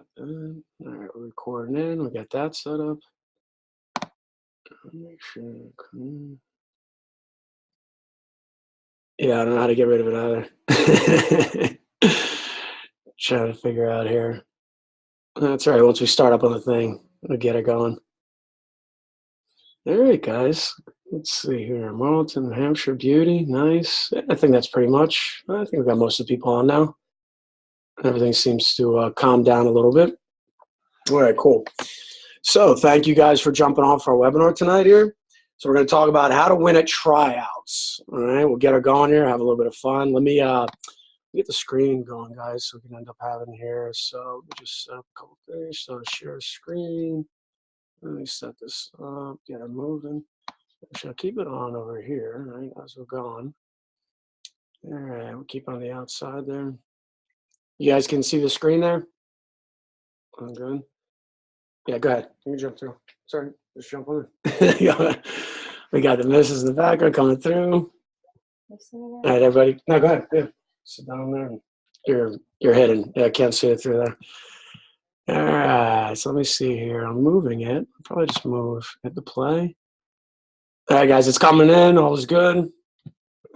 got that. All right, we're recording in. We got that set up. Make sure. Yeah, I don't know how to get rid of it either. Trying to figure out here. That's all right. Once we start up on the thing, we'll get it going. All right, guys. Let's see here. Marlton, New Hampshire Beauty. Nice. I think that's pretty much. I think we've got most of the people on now. Everything seems to calm down a little bit. All right, cool. So thank you guys for jumping on for our webinar tonight here. So we're going to talk about how to win at tryouts. All right, we'll get her going here, have a little bit of fun. Let me get the screen going, guys, so we can end up having here. So we just set up a couple things. So to share screen. Let me set this up, get it moving. Actually, I'll keep it on over here, right, as we're going. All right, we'll keep on the outside there. You guys can see the screen there? I'm good. Yeah, go ahead. Let me jump through. Sorry, just jump on. We got the missus in the background coming through. All right, everybody. No, go ahead. Yeah, sit down there. You're hidden. Yeah, I can't see it through there. All right, so let me see here. I'm moving it. I'll probably just hit the play. All right, guys, it's coming in. All is good.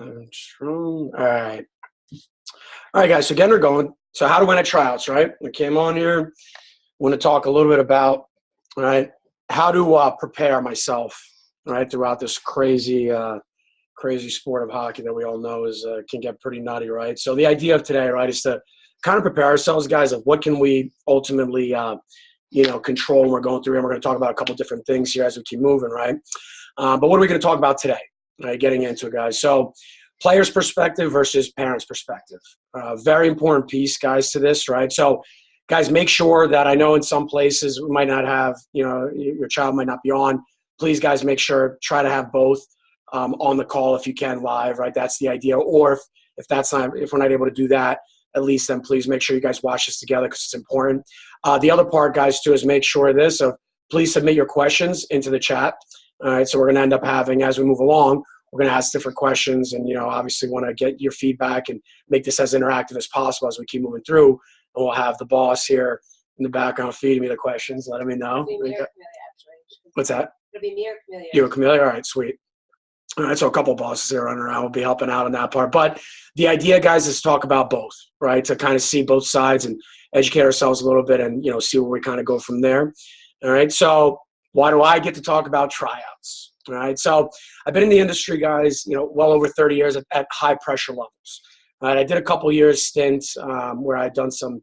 I'm strong. All right. All right, guys, so getting her going. So how to win at tryouts, right? I came on here. Want to talk a little bit about, right, how to prepare myself, right, throughout this crazy sport of hockey that we all know can get pretty nutty, right? So the idea of today, right, is to kind of prepare ourselves, guys, of what can we ultimately, control when we're going through. And we're going to talk about a couple different things here as we keep moving, right? But what are we going to talk about today, right, getting into it, guys? So player's perspective versus parents' perspective. Very important piece, guys, to this, right? So guys, make sure that, I know in some places we might not have, your child might not be on. Please, guys, make sure, try to have both on the call if you can live, right? That's the idea. Or if we're not able to do that, at least then please make sure you guys watch this together because it's important. The other part, guys, too, is make sure please submit your questions into the chat. All right, so we're going to end up having, as we move along, we're going to ask different questions and, obviously want to get your feedback and make this as interactive as possible as we keep moving through. And we'll have the boss here in the background feeding me the questions, letting me know. What's that? It'll be me or Camellia. You or Camellia? All right, sweet. All right, so a couple of bosses here running around will be helping out on that part. But the idea, guys, is to talk about both, right? To kind of see both sides and educate ourselves a little bit and, see where we kind of go from there. All right, so why do I get to talk about tryouts? All right, so I've been in the industry, guys, well over 30 years at high pressure levels. Right, I did a couple years stints where I'd done some,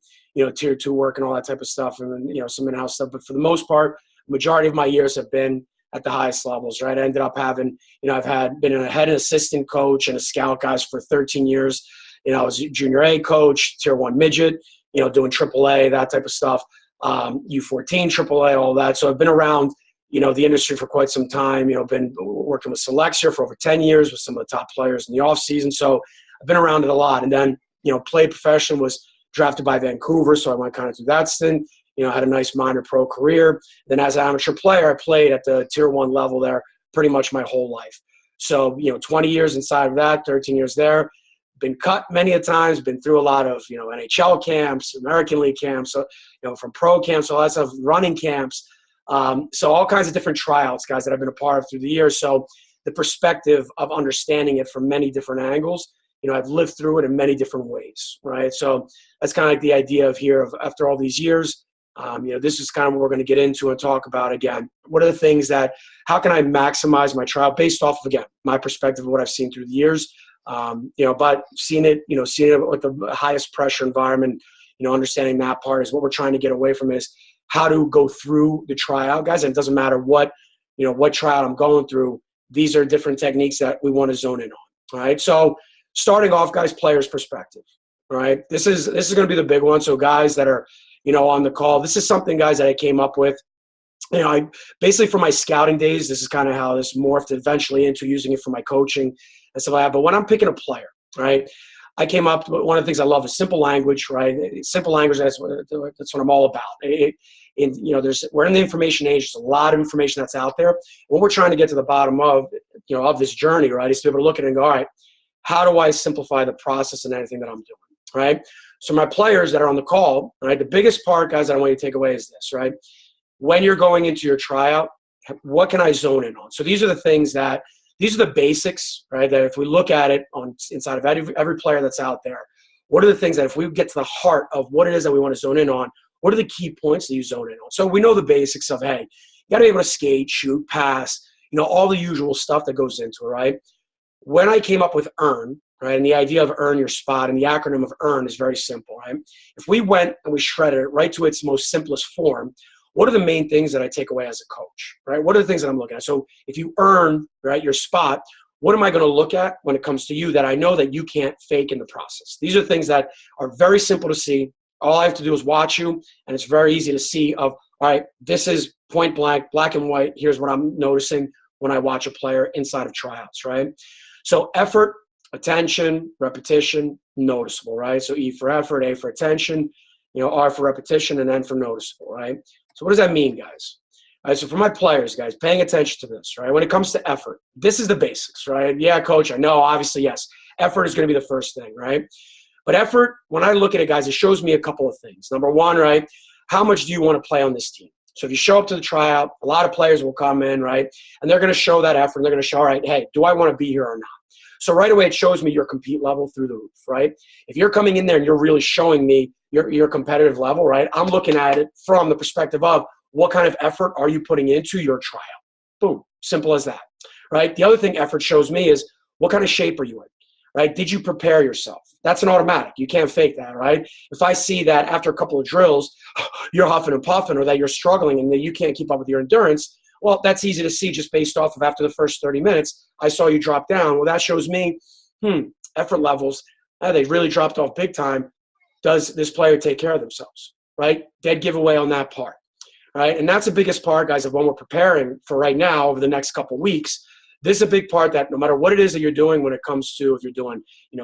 tier 2 work and all that type of stuff, and then, some in-house stuff. But for the most part, majority of my years have been at the highest levels. Right, I ended up having, I've been a head assistant coach and a scout, guys, for 13 years. I was a junior A coach, tier 1 midget, doing AAA, that type of stuff, U14, AAA, all that. So I've been around, the industry for quite some time. Been working with Selexia for over 10 years with some of the top players in the off season. So I've been around it a lot. And then, played professional, was drafted by Vancouver, so I went kind of through that stint. Had a nice minor pro career. Then as an amateur player, I played at the tier 1 level there pretty much my whole life. So, 20 years inside of that, 13 years there. Been cut many a times, been through a lot of, NHL camps, American League camps, so, from pro camps, all that stuff, running camps. So all kinds of different tryouts, guys, that I've been a part of through the years. So the perspective of understanding it from many different angles, I've lived through it in many different ways, right? So that's kind of like the idea of here of after all these years, this is kind of what we're going to get into and talk about again. What are the things how can I maximize my trial based off of, again, my perspective of what I've seen through the years, but seeing it with the highest pressure environment, understanding that part is what we're trying to get away from is how to go through the tryout, guys. And it doesn't matter what tryout I'm going through. These are different techniques that we want to zone in on, right? So starting off, guys, player's perspective, right? This is going to be the big one. So guys that are, on the call, this is something, guys, that I came up with. I basically from my scouting days, this is kind of how this morphed eventually into using it for my coaching and stuff like that. But when I'm picking a player, right, I came up with one of the things I love is simple language, right? Simple language, that's what I'm all about. We're in the information age. There's a lot of information that's out there. What we're trying to get to the bottom of, of this journey, right, is to be able to look at it and go, all right, how do I simplify the process and anything that I'm doing, right? So my players that are on the call, right, the biggest part, guys, that I want you to take away is this, right? When you're going into your tryout, what can I zone in on? So these are the things these are the basics, right, that if we look at it on inside of every player that's out there, what are the things that if we get to the heart of what it is that we want to zone in on, what are the key points that you zone in on? So we know the basics of, hey, you got to be able to skate, shoot, pass, all the usual stuff that goes into it, right? When I came up with earn, right, and the idea of earn your spot and the acronym of earn is very simple, right? If we went and we shredded it right to its most simplest form, what are the main things that I take away as a coach, right? What are the things that I'm looking at? So if you earn, right, your spot, what am I going to look at when it comes to you that I know that you can't fake in the process? These are things that are very simple to see. All I have to do is watch you, and it's very easy to see of, all right, this is point blank, black and white. Here's what I'm noticing when I watch a player inside of tryouts, right? So effort, attention, repetition, noticeable, right? So E for effort, A for attention, R for repetition, and N for noticeable, right? So what does that mean, guys? All right, so for my players, guys, paying attention to this, right? When it comes to effort, this is the basics, right? Yeah, coach, I know, obviously, yes. Effort is going to be the first thing, right? But effort, when I look at it, guys, it shows me a couple of things. Number one, right, how much do you want to play on this team? So if you show up to the tryout, a lot of players will come in, right, and they're going to show that effort. They're going to show, all right, hey, do I want to be here or not? So right away, it shows me your compete level through the roof, right? If you're coming in there and you're really showing me your competitive level, right, I'm looking at it from the perspective of what kind of effort are you putting into your tryout? Boom, simple as that, right? The other thing effort shows me is what kind of shape are you in, right? Did you prepare yourself? That's an automatic. You can't fake that, right? If I see that after a couple of drills, you're huffing and puffing or that you're struggling and that you can't keep up with your endurance, well, that's easy to see just based off of after the first 30 minutes, I saw you drop down. Well, that shows me, effort levels, they really dropped off big time. Does this player take care of themselves, right? Dead giveaway on that part, right? And that's the biggest part, guys, of when we're preparing for right now over the next couple of weeks. This is a big part that no matter what it is that you're doing when it comes to if you're doing,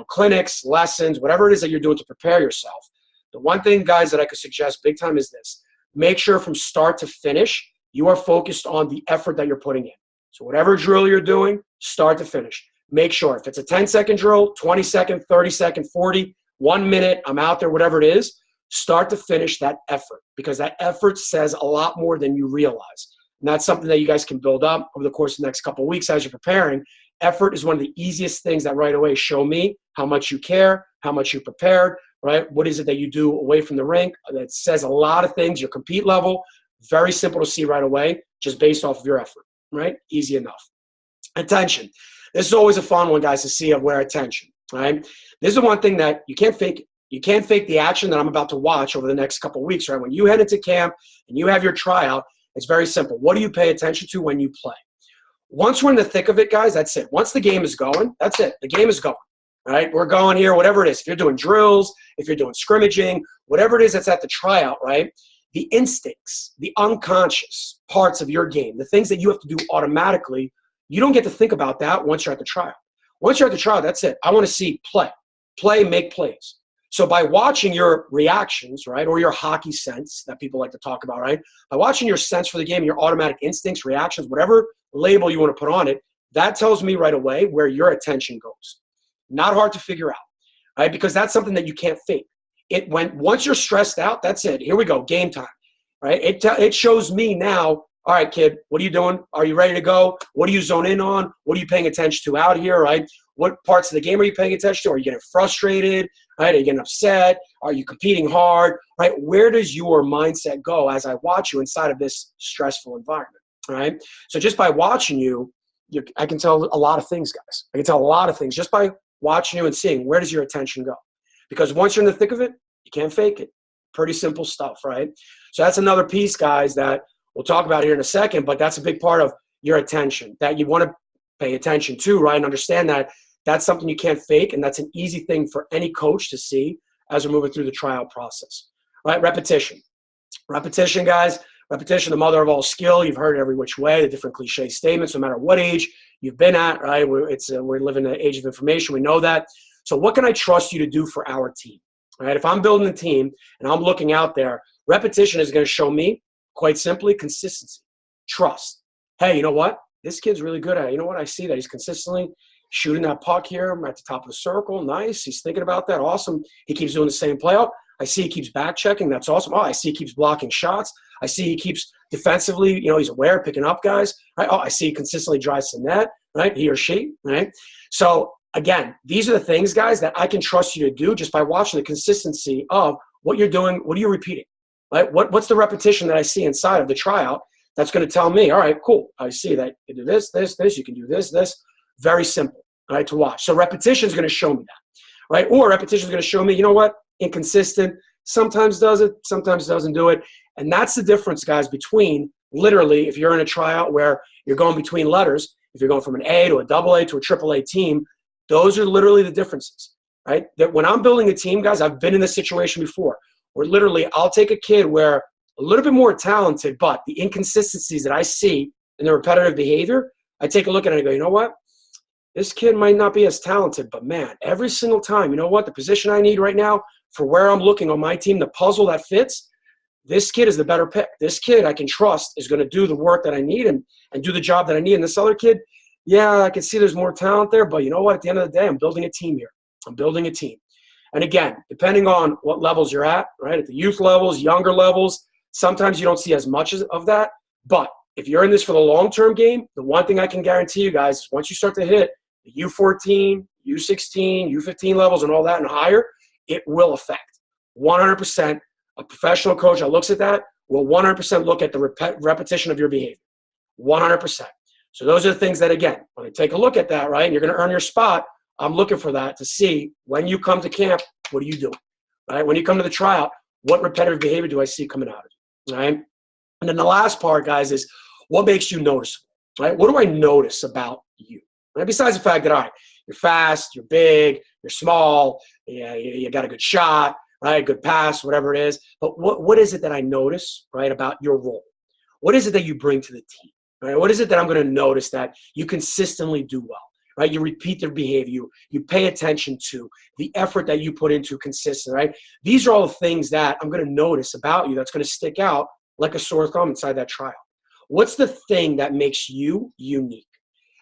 clinics, lessons, whatever it is that you're doing to prepare yourself, the one thing, guys, that I could suggest big time is this. Make sure from start to finish, you are focused on the effort that you're putting in. So whatever drill you're doing, start to finish. Make sure if it's a 10-second drill, 20-second, 30-second, 40, 1 minute, I'm out there, whatever it is, start to finish that effort because that effort says a lot more than you realize. And that's something that you guys can build up over the course of the next couple of weeks as you're preparing. Effort is one of the easiest things that right away show me how much you care, how much you prepared, right? What is it that you do away from the rink? That says a lot of things, your compete level. Very simple to see right away, just based off of your effort, right? Easy enough. Attention. This is always a fun one, guys, to see of where attention, right? This is the one thing that you can't fake it. You can't fake the action that I'm about to watch over the next couple of weeks, right? When you head into camp and you have your tryout, it's very simple. What do you pay attention to when you play? Once we're in the thick of it, guys, that's it. Once the game is going, that's it. The game is going, right? We're going here, whatever it is. If you're doing drills, if you're doing scrimmaging, whatever it is that's at the tryout, right? The instincts, the unconscious parts of your game, the things that you have to do automatically, you don't get to think about that once you're at the trial. Once you're at the trial, that's it. I want to see play, make plays. So by watching your reactions, right, or your hockey sense that people like to talk about, right, by watching your sense for the game, your automatic instincts, reactions, whatever label you want to put on it, that tells me right away where your attention goes. Not hard to figure out, right, because that's something that you can't fake. Once you're stressed out, that's it. Here we go, game time, right? It shows me now, all right, kid, what are you doing? Are you ready to go? What do you zone in on? What are you paying attention to out here, right? What parts of the game are you paying attention to? Are you getting frustrated, right? Are you getting upset? Are you competing hard, right? Where does your mindset go as I watch you inside of this stressful environment, right? So just by watching you, I can tell a lot of things, guys. I can tell a lot of things just by watching you and seeing where does your attention go. Because once you're in the thick of it, you can't fake it. Pretty simple stuff, right? So that's another piece, guys, that we'll talk about here in a second, but that's a big part of your attention that you want to pay attention to, right? And understand that that's something you can't fake, and that's an easy thing for any coach to see as we're moving through the trial process, right? Repetition. Repetition, guys. Repetition, the mother of all skill. You've heard it every which way, the different cliche statements, no matter what age you've been at, right? We're living in an age of information. We know that. So what can I trust you to do for our team? All right, if I'm building a team and I'm looking out there, repetition is going to show me, quite simply, consistency, trust. Hey, you know what? This kid's really good at it. You know what? I see that he's consistently, shooting that puck here. I'm at the top of the circle. Nice. He's thinking about that. Awesome. He keeps doing the same play. Oh, I see he keeps back checking. That's awesome. Oh, I see he keeps blocking shots. I see he keeps defensively, he's aware, picking up guys. Right? Oh, I see he consistently drives the net, right? He or she, right? So, again, these are the things, guys, that I can trust you to do just by watching the consistency of what you're doing. What are you repeating? Right? What's the repetition that I see inside of the tryout that's going to tell me, all right, cool, I see that you do this, this, this, you can do this, this. Very simple, right, to watch. So repetition is going to show me that, right? Or repetition is going to show me, you know what, inconsistent, sometimes does it, sometimes doesn't do it. And that's the difference, guys, between literally if you're in a tryout where you're going between letters, if you're going from an A to a double A to a triple A team, those are literally the differences, right? That when I'm building a team, guys, I've been in this situation before where literally I'll take a kid where a little bit more talented, but the inconsistencies that I see in the repetitive behavior, I take a look at it and I go, you know what? This kid might not be as talented, but man, every single time, you know what? The position I need right now for where I'm looking on my team, the puzzle that fits, this kid is the better pick. This kid I can trust is going to do the work that I need and do the job that I need. And this other kid, yeah, I can see there's more talent there, but you know what? At the end of the day, I'm building a team here. I'm building a team. And again, depending on what levels you're at, right, at the youth levels, younger levels, sometimes you don't see as much of that. But if you're in this for the long-term game, the one thing I can guarantee you guys is once you start to hit the U14, U16, U15 levels and all that and higher, it will affect 100%. A professional coach that looks at that will 100% look at the repetition of your behavior, 100%. So those are the things that, again, when I take a look at that, right, and you're going to earn your spot, I'm looking for that to see when you come to camp, what are you doing, right? When you come to the tryout, what repetitive behavior do I see coming out of you, right? And then the last part, guys, is what makes you noticeable, right? What do I notice about you? Right? Besides the fact that, all right, you're fast, you're big, you're small, yeah, you got a good shot, right, good pass, whatever it is. But what is it that I notice, right, about your role? What is it that you bring to the team, right? What is it that I'm going to notice that you consistently do well, right? You repeat their behavior, you pay attention to the effort that you put into consistent, right? These are all the things that I'm going to notice about you that's going to stick out like a sore thumb inside that trial. What's the thing that makes you unique?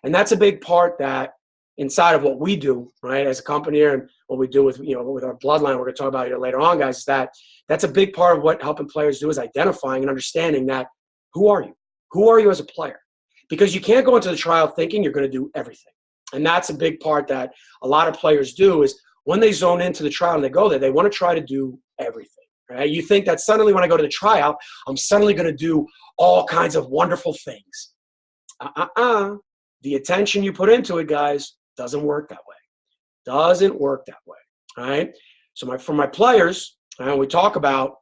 And that's a big part that inside of what we do, right, as a company here and what we do with, with our bloodline, we're going to talk about it later on, guys, is that's a big part of what helping players do is identifying and understanding that who are you? Who are you as a player? Because you can't go into the trial thinking you're going to do everything. And that's a big part that a lot of players do is when they zone into the trial and they go there, they want to try to do everything, right? You think that suddenly when I go to the tryout, I'm suddenly going to do all kinds of wonderful things. The attention you put into it, guys, doesn't work that way. Doesn't work that way, right? So for my players, we talk about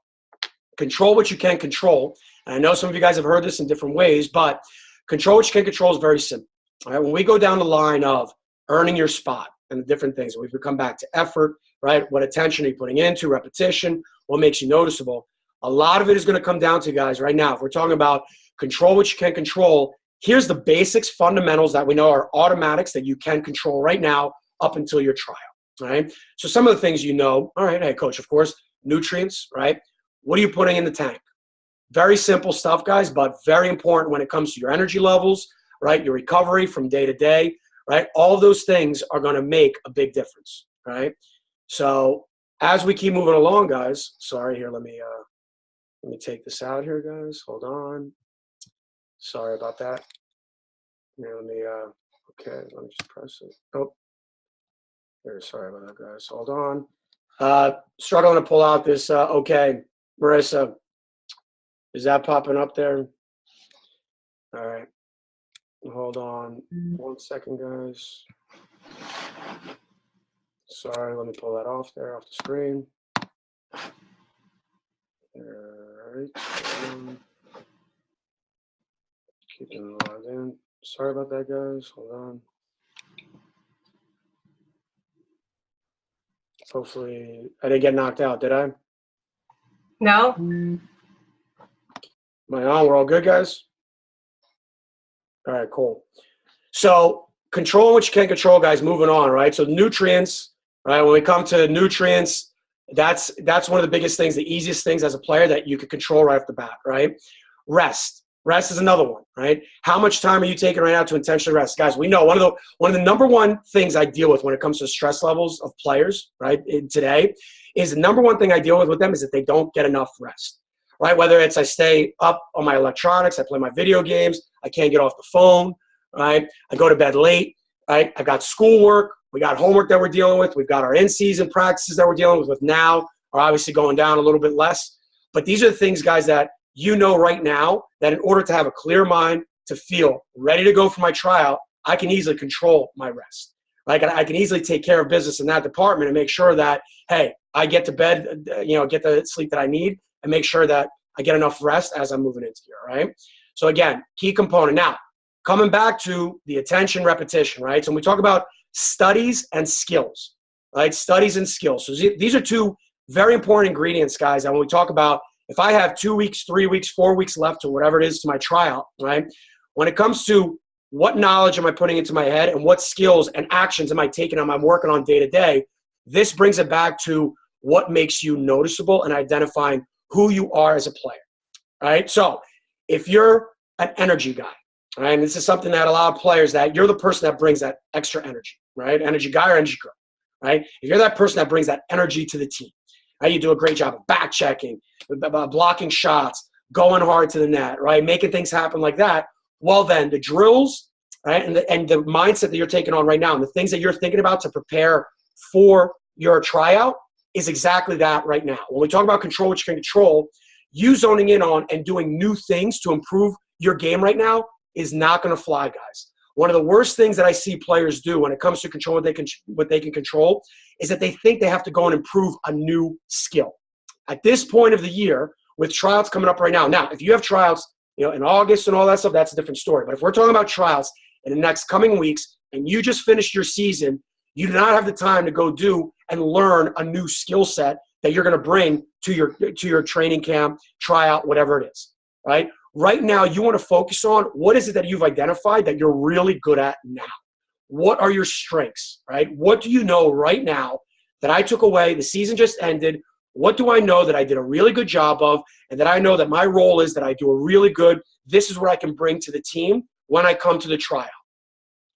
control what you can control. And I know some of you guys have heard this in different ways, but control what you can control is very simple. All right? When we go down the line of earning your spot and the different things, we come back to effort, right? What attention are you putting into, repetition, what makes you noticeable? A lot of it is going to come down to, guys, right now, if we're talking about control what you can control, here's the basics, fundamentals that we know are automatics that you can control right now up until your trial, right? So some of the things all right, hey, coach, of course, nutrients, right? What are you putting in the tank? Very simple stuff, guys, but very important when it comes to your energy levels, right? Your recovery from day to day, right? All of those things are going to make a big difference, right? So as we keep moving along, guys, sorry, here, let me take this out here, guys. Hold on. Sorry about that. Here, okay, let me just press it. Oh, there, sorry about that, guys. Hold on. Struggling to pull out this, okay, Marissa, is that popping up there? All right. Hold on 1 second, guys. Sorry, let me pull that off the screen. All right. Keeping it logged in. Sorry about that, guys. Hold on. Hopefully, I didn't get knocked out, did I? No. Am I on? We're all good, guys? All right, cool. So controlling what you can control, guys, moving on, right? So nutrients, right? When we come to nutrients, that's one of the biggest things, the easiest things as a player that you can control right off the bat, right? Rest. Rest is another one, right? How much time are you taking right now to intentionally rest? Guys, we know one of the number one things I deal with when it comes to stress levels of players, right, today, is the number one thing I deal with them is that they don't get enough rest, right? Whether it's I stay up on my electronics, I play my video games, I can't get off the phone, right? I go to bed late, right? I got schoolwork, we got homework that we're dealing with, we've got our in-season practices that we're dealing with now, are obviously going down a little bit less. But these are the things, guys, that you know right now that in order to have a clear mind, to feel ready to go for my tryout, I can easily control my rest. Like I can easily take care of business in that department and make sure that, hey, I get to bed, get the sleep that I need and make sure that I get enough rest as I'm moving into here, right? So again, key component. Now, coming back to the attention repetition, right? So when we talk about studies and skills, right? Studies and skills. So these are two very important ingredients, guys. And when we talk about if I have 2 weeks, 3 weeks, 4 weeks left or whatever it is to my tryout, right? When it comes to what knowledge am I putting into my head and what skills and actions am I taking, am I working on day to day, this brings it back to what makes you noticeable and identifying who you are as a player, right? So if you're an energy guy, right, and this is something that a lot of players, that you're the person that brings that extra energy, right? Energy guy or energy girl, right? If you're that person that brings that energy to the team, right? You do a great job of back checking, blocking shots, going hard to the net, right? Making things happen like that. Well, then the drills, right, and the mindset that you're taking on right now and the things that you're thinking about to prepare for your tryout is exactly that right now. When we talk about control what you can control, you zoning in on and doing new things to improve your game right now is not going to fly, guys. One of the worst things that I see players do when it comes to control what they can control is that they think they have to go and improve a new skill. At this point of the year, with tryouts coming up right now, if you have tryouts, in August and all that stuff, that's a different story. But if we're talking about tryouts in the next coming weeks and you just finished your season, you do not have the time to go do and learn a new skill set that you're going to bring to your training camp, tryout, whatever it is, right? Right now, you want to focus on what is it that you've identified that you're really good at now. What are your strengths, right? What do you know right now that I took away? The season just ended. What do I know that I did a really good job of and that I know that my role is that I do a really good, this is what I can bring to the team when I come to the tryout.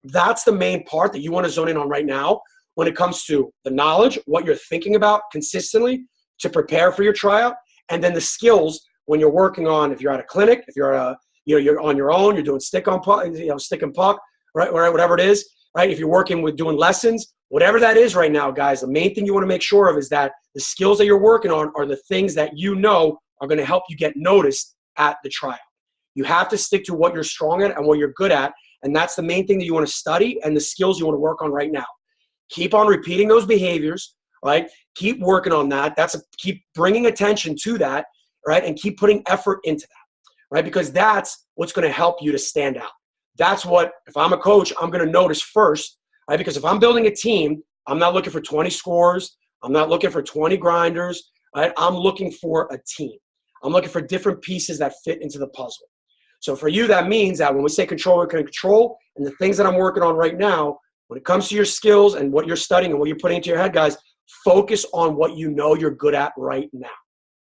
That's the main part that you want to zone in on right now when it comes to the knowledge, what you're thinking about consistently to prepare for your tryout, and then the skills when you're working on, if you're at a clinic, if you're you're on your own, you're doing stick and puck, right, whatever it is, right? If you're working with doing lessons, whatever that is right now, guys, the main thing you want to make sure of is that the skills that you're working on are the things that you know are going to help you get noticed at the tryout. You have to stick to what you're strong at and what you're good at, and that's the main thing that you want to study and the skills you want to work on right now. Keep on repeating those behaviors, right? Keep working on that. Keep bringing attention to that, right? And keep putting effort into that, right? Because that's what's going to help you to stand out. That's what, if I'm a coach, I'm going to notice first, right? Because if I'm building a team, I'm not looking for 20 scorers. I'm not looking for 20 grinders, right? I'm looking for a team. I'm looking for different pieces that fit into the puzzle. So for you, that means that when we say control, we can control, and the things that I'm working on right now, when it comes to your skills and what you're studying and what you're putting into your head, guys, focus on what you know you're good at right now.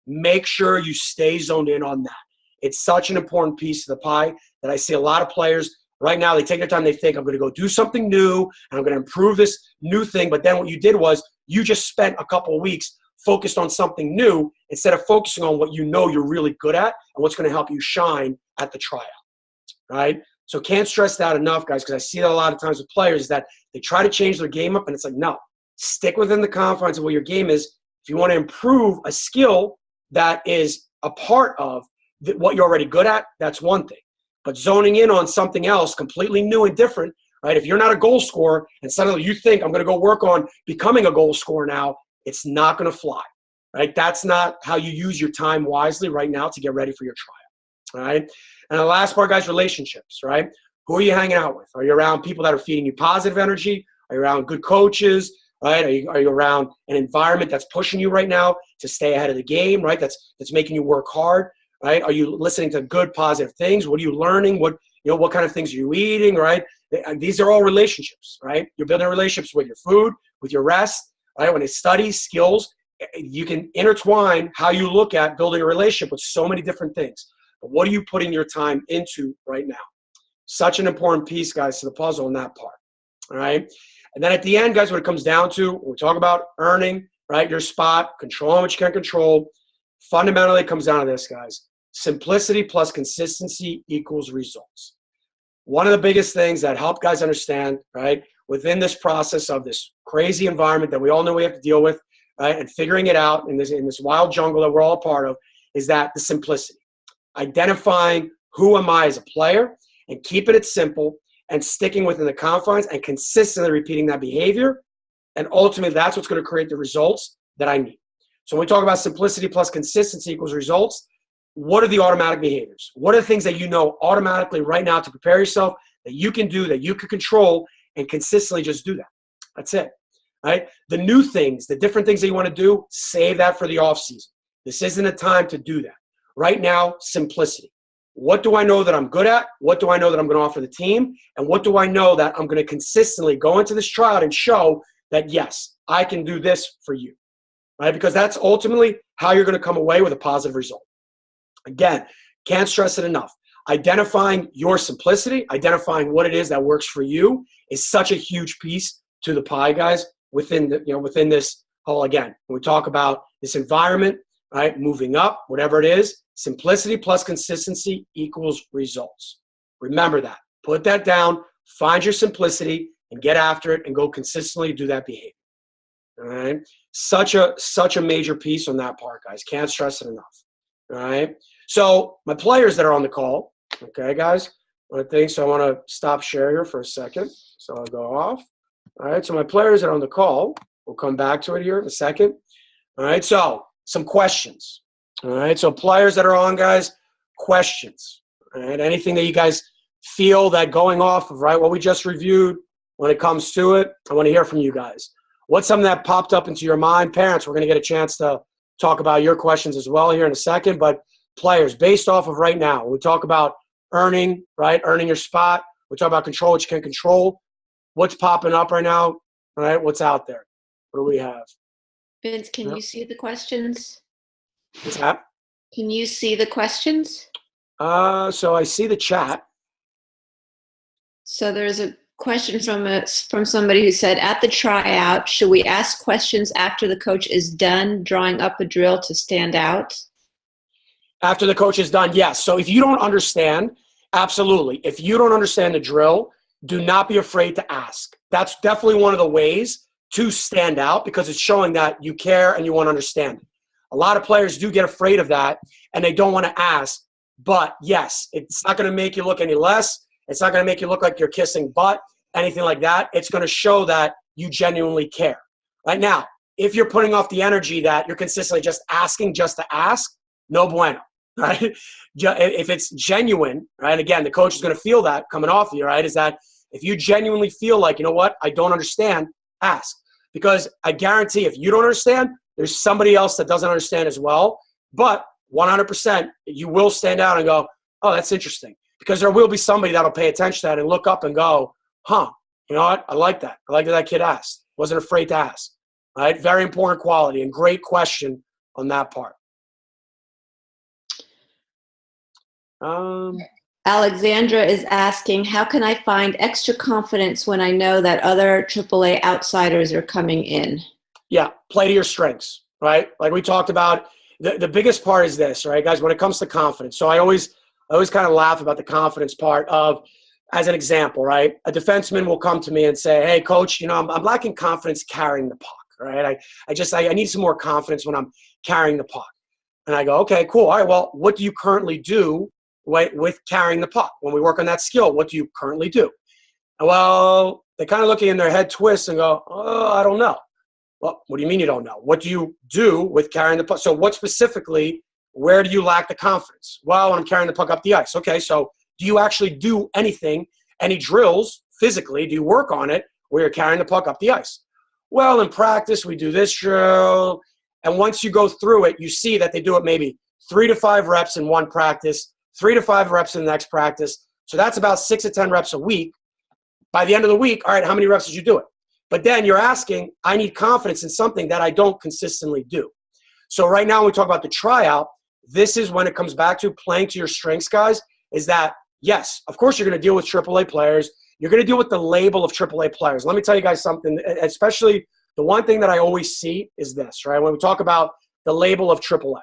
Make sure you stay zoned in on that. It's such an important piece of the pie that I see a lot of players right now, they take their time, they think, I'm going to go do something new, and I'm going to improve this new thing. But then what you did was you just spent a couple of weeks focused on something new instead of focusing on what you know you're really good at and what's going to help you shine at the tryout, right? So can't stress that enough, guys, because I see that a lot of times with players that they try to change their game up, and it's like, no, stick within the confines of what your game is. If you want to improve a skill that is a part of what you're already good at, that's one thing. But zoning in on something else completely new and different, right? If you're not a goal scorer and suddenly you think I'm going to go work on becoming a goal scorer now, it's not going to fly, right? That's not how you use your time wisely right now to get ready for your trial, all right? And the last part, guys, relationships, right? Who are you hanging out with? Are you around people that are feeding you positive energy? Are you around good coaches, right? Are you around an environment that's pushing you right now to stay ahead of the game, right? That's making you work hard, right? Are you listening to good, positive things? What are you learning? What kind of things are you eating, right? These are all relationships, right? You're building relationships with your food, with your rest, right? When it's studies, skills, you can intertwine how you look at building a relationship with so many different things. but what are you putting your time into right now? Such an important piece, guys, to the puzzle in that part. All right. And then at the end, guys, what it comes down to, when we talk about earning, right, your spot, controlling what you can control, fundamentally it comes down to this, guys. Simplicity plus consistency equals results. One of the biggest things that help guys understand, right, within this process of this crazy environment that we all know we have to deal with, right, and figuring it out in this wild jungle that we're all a part of, is that the simplicity. Identifying who am I as a player and keeping it simple and sticking within the confines and consistently repeating that behavior. And ultimately, that's what's going to create the results that I need. So when we talk about simplicity plus consistency equals results, what are the automatic behaviors? What are the things that you know automatically right now to prepare yourself that you can do, that you can control, and consistently just do that? That's it, right? The new things, the different things that you want to do, save that for the off season. This isn't a time to do that. Right now, simplicity. What do I know that I'm good at? What do I know that I'm going to offer the team? And what do I know that I'm going to consistently go into this tryout and show that, yes, I can do this for you, right? Because that's ultimately how you're going to come away with a positive result. Again, can't stress it enough. Identifying your simplicity, identifying what it is that works for you is such a huge piece to the pie, guys, within this whole, again, when we talk about this environment, right, moving up, whatever it is, simplicity plus consistency equals results. Remember that. Put that down, find your simplicity, and get after it and go consistently do that behavior. All right? Such a major piece on that part, guys. Can't stress it enough. All right? So my players that are on the call, okay, guys, I want to stop share here for a second. So I'll go off. All right, so my players that are on the call, we'll come back to it here in a second. All right, so some questions. All right, so players that are on, guys, questions. All right, anything that you guys feel that going off of, right, what we just reviewed when it comes to it, I want to hear from you guys. What's something that popped up into your mind? Parents, we're going to get a chance to talk about your questions as well here in a second, but players, based off of right now, we talk about earning, right, earning your spot. We talk about control what you can control. What's popping up right now, right? What's out there? What do we have? Vince, can you see the questions? What's that? Can you see the questions? So I see the chat. So there's a question from somebody who said, at the tryout, should we ask questions after the coach is done drawing up a drill to stand out? After the coach is done, yes. So if you don't understand, absolutely. If you don't understand the drill, do not be afraid to ask. That's definitely one of the ways to stand out because it's showing that you care and you want to understand it. A lot of players do get afraid of that and they don't want to ask. But yes, it's not going to make you look any less. It's not going to make you look like you're kissing butt, anything like that. It's going to show that you genuinely care. Right now, if you're putting off the energy that you're consistently just asking just to ask, no bueno, right? If it's genuine, right, again, the coach is going to feel that coming off of you, right, is that if you genuinely feel like, you know what, I don't understand, ask. Because I guarantee if you don't understand, there's somebody else that doesn't understand as well. But 100%, you will stand out and go, oh, that's interesting. Because there will be somebody that'll pay attention to that and look up and go, huh, you know what? I like that. I like that kid asked. Wasn't afraid to ask. All right? Very important quality and great question on that part. Alexandra is asking, how can I find extra confidence when I know that other AAA outsiders are coming in? Yeah, play to your strengths, right? Like we talked about, the biggest part is this, right, guys, when it comes to confidence. So I always kind of laugh about the confidence part of, as an example, right? A defenseman will come to me and say, hey, coach, you know, I'm lacking confidence carrying the puck, right? I need some more confidence when I'm carrying the puck. And I go, okay, cool. All right, well, what do you currently do with carrying the puck? When we work on that skill, what do you currently do? And well, they kind of look in their head twist and go, oh, I don't know. Well, what do you mean you don't know? What do you do with carrying the puck? So what specifically, where do you lack the confidence? Well, when I'm carrying the puck up the ice. Okay, so do you actually do anything, any drills physically? Do you work on it where you're carrying the puck up the ice? Well, in practice, we do this drill. And once you go through it, you see that they do it maybe 3 to 5 reps in one practice, 3 to 5 reps in the next practice. So that's about 6 to 10 reps a week. By the end of the week, all right, how many reps did you do it? But then you're asking, I need confidence in something that I don't consistently do. So right now when we talk about the tryout, this is when it comes back to playing to your strengths, guys, is that, yes, of course you're going to deal with AAA players. You're going to deal with the label of AAA players. Let me tell you guys something, especially the one thing that I always see is this, right? When we talk about the label of AAA,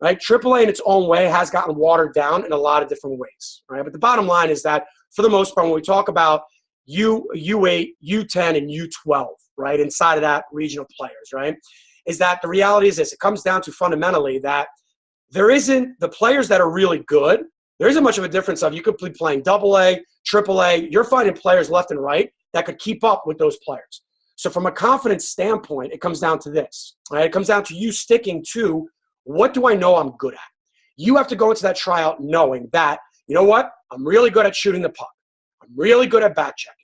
right? AAA in its own way has gotten watered down in a lot of different ways, right? But the bottom line is that for the most part, when we talk about U8, U10, and U12, right, inside of that regional players, right, is that the reality is this. It comes down to fundamentally that there isn't the players that are really good. There isn't much of a difference of you could be playing AA, AAA. You're finding players left and right that could keep up with those players. So from a confidence standpoint, it comes down to this, right? It comes down to you sticking to what do I know I'm good at? You have to go into that tryout knowing that, you know what? I'm really good at shooting the puck. I'm really good at back checking.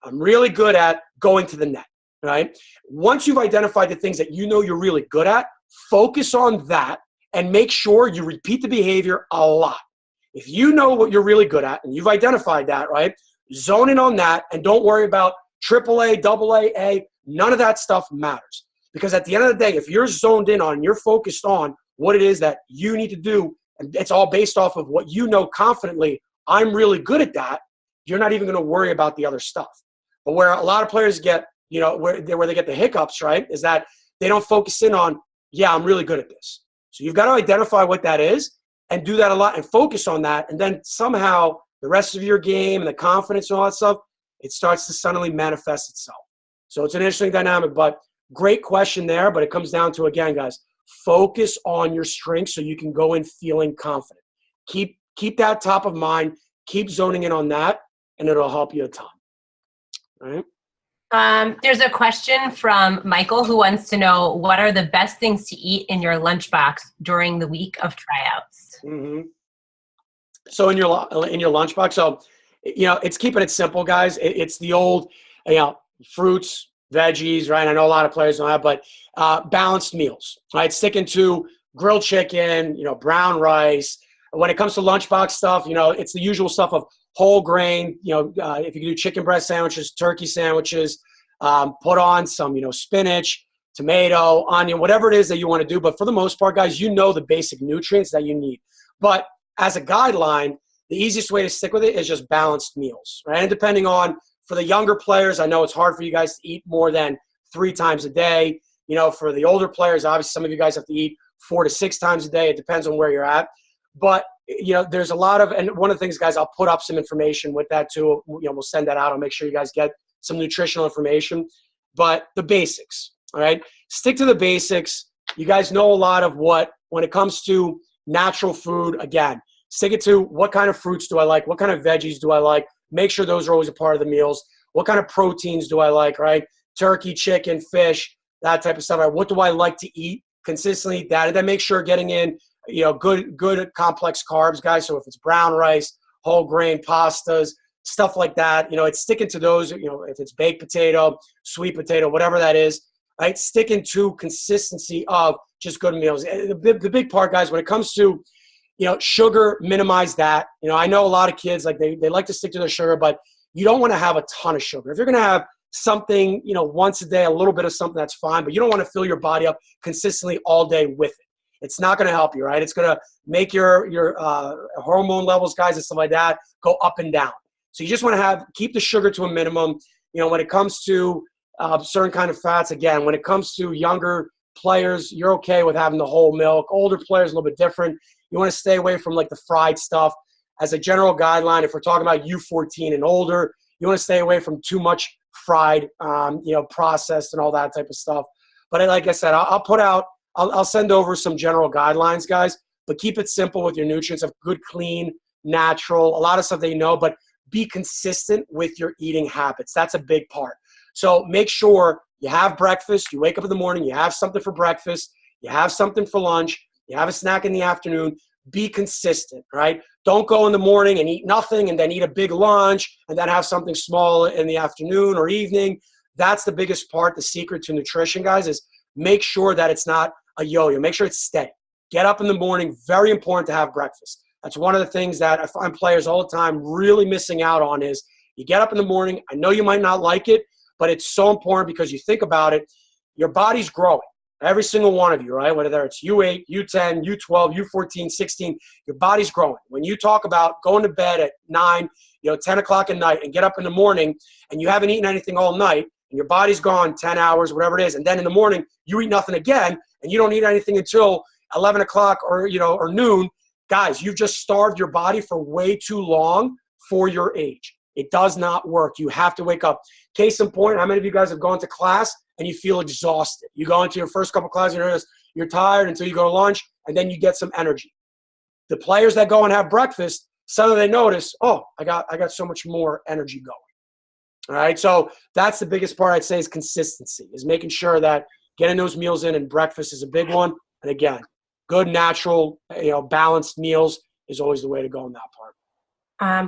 I'm really good at going to the net, right? Once you've identified the things that you know you're really good at, focus on that and make sure you repeat the behavior a lot. If you know what you're really good at and you've identified that, right, zone in on that and don't worry about AAA, AA, A. None of that stuff matters. Because at the end of the day, if you're zoned in on and you're focused on what it is that you need to do, and it's all based off of what you know confidently, I'm really good at that, you're not even going to worry about the other stuff. But where a lot of players get, you know, where they get the hiccups, right, is that they don't focus in on, yeah, I'm really good at this. So you've got to identify what that is and do that a lot and focus on that. And then somehow the rest of your game and the confidence and all that stuff, it starts to suddenly manifest itself. So it's an interesting dynamic, but great question there. But it comes down to, again, guys, focus on your strengths so you can go in feeling confident. Keep that top of mind. Keep zoning in on that, and it'll help you a ton. All right? There's a question from Michael who wants to know, what are the best things to eat in your lunchbox during the week of tryouts? Mm-hmm. So in your lunchbox, so, you know, it's keeping it simple, guys. It's the old, you know, fruits, veggies, right? I know a lot of players don't have, but balanced meals, right? Sticking to grilled chicken, you know, brown rice. When it comes to lunchbox stuff, you know, it's the usual stuff of whole grain, you know, if you can do chicken breast sandwiches, turkey sandwiches, put on some, you know, spinach, tomato, onion, whatever it is that you want to do. But for the most part, guys, you know the basic nutrients that you need. But as a guideline, the easiest way to stick with it is just balanced meals, right? And depending on, for the younger players, I know it's hard for you guys to eat more than 3 times a day. You know, for the older players, obviously some of you guys have to eat 4 to 6 times a day. It depends on where you're at. But, you know, there's a lot of, and one of the things, guys, I'll put up some information with that too. You know, we'll send that out. I'll make sure you guys get some nutritional information. But the basics, all right? Stick to the basics. You guys know a lot of what, when it comes to natural food, again, stick it to what kind of fruits do I like? What kind of veggies do I like? Make sure those are always a part of the meals. What kind of proteins do I like, right? Turkey, chicken, fish, that type of stuff. Right? What do I like to eat consistently? That, and then make sure getting in, you know, good complex carbs, guys. So if it's brown rice, whole grain pastas, stuff like that, you know, it's sticking to those, you know, if it's baked potato, sweet potato, whatever that is, right? Sticking to consistency of just good meals. The big part, guys, when it comes to, you know, sugar, minimize that. You know, I know a lot of kids, like they like to stick to their sugar, but you don't want to have a ton of sugar. If you're going to have something, you know, once a day, a little bit of something, that's fine, but you don't want to fill your body up consistently all day with it. It's not going to help you, right? It's going to make your hormone levels, guys, and stuff like that go up and down. So you just want to keep the sugar to a minimum. You know, when it comes to certain kind of fats, again, when it comes to younger players, you're okay with having the whole milk. Older players, a little bit different. You want to stay away from like the fried stuff. As a general guideline, if we're talking about U14 and older, you want to stay away from too much fried, you know, processed and all that type of stuff. But like I said, I'll send over some general guidelines, guys, but keep it simple with your nutrients of good, clean, natural, a lot of stuff that you know, but be consistent with your eating habits. That's a big part. So make sure you have breakfast. You wake up in the morning, you have something for breakfast, you have something for lunch, you have a snack in the afternoon. Be consistent, right? Don't go in the morning and eat nothing and then eat a big lunch and then have something small in the afternoon or evening. That's the biggest part, the secret to nutrition, guys, is make sure that it's not a yo-yo. Make sure it's steady. Get up in the morning. Very important to have breakfast. That's one of the things that I find players all the time really missing out on is you get up in the morning. I know you might not like it, but it's so important because you think about it. Your body's growing. Every single one of you, right? Whether it's U8, U10, U12, U14, 16, your body's growing. When you talk about going to bed at 9, 10 o'clock at night and get up in the morning and you haven't eaten anything all night and your body's gone 10 hours, whatever it is, and then in the morning you eat nothing again and you don't eat anything until 11 o'clock or noon, guys, you've just starved your body for way too long for your age. It does not work. You have to wake up. Case in point, how many of you guys have gone to class and you feel exhausted? You go into your first couple classes, you're tired until you go to lunch, and then you get some energy. The players that go and have breakfast, suddenly they notice, oh, I got so much more energy going. All right, so that's the biggest part I'd say is consistency, is making sure that getting those meals in, and breakfast is a big one. And again, good, natural, balanced meals is always the way to go in that part.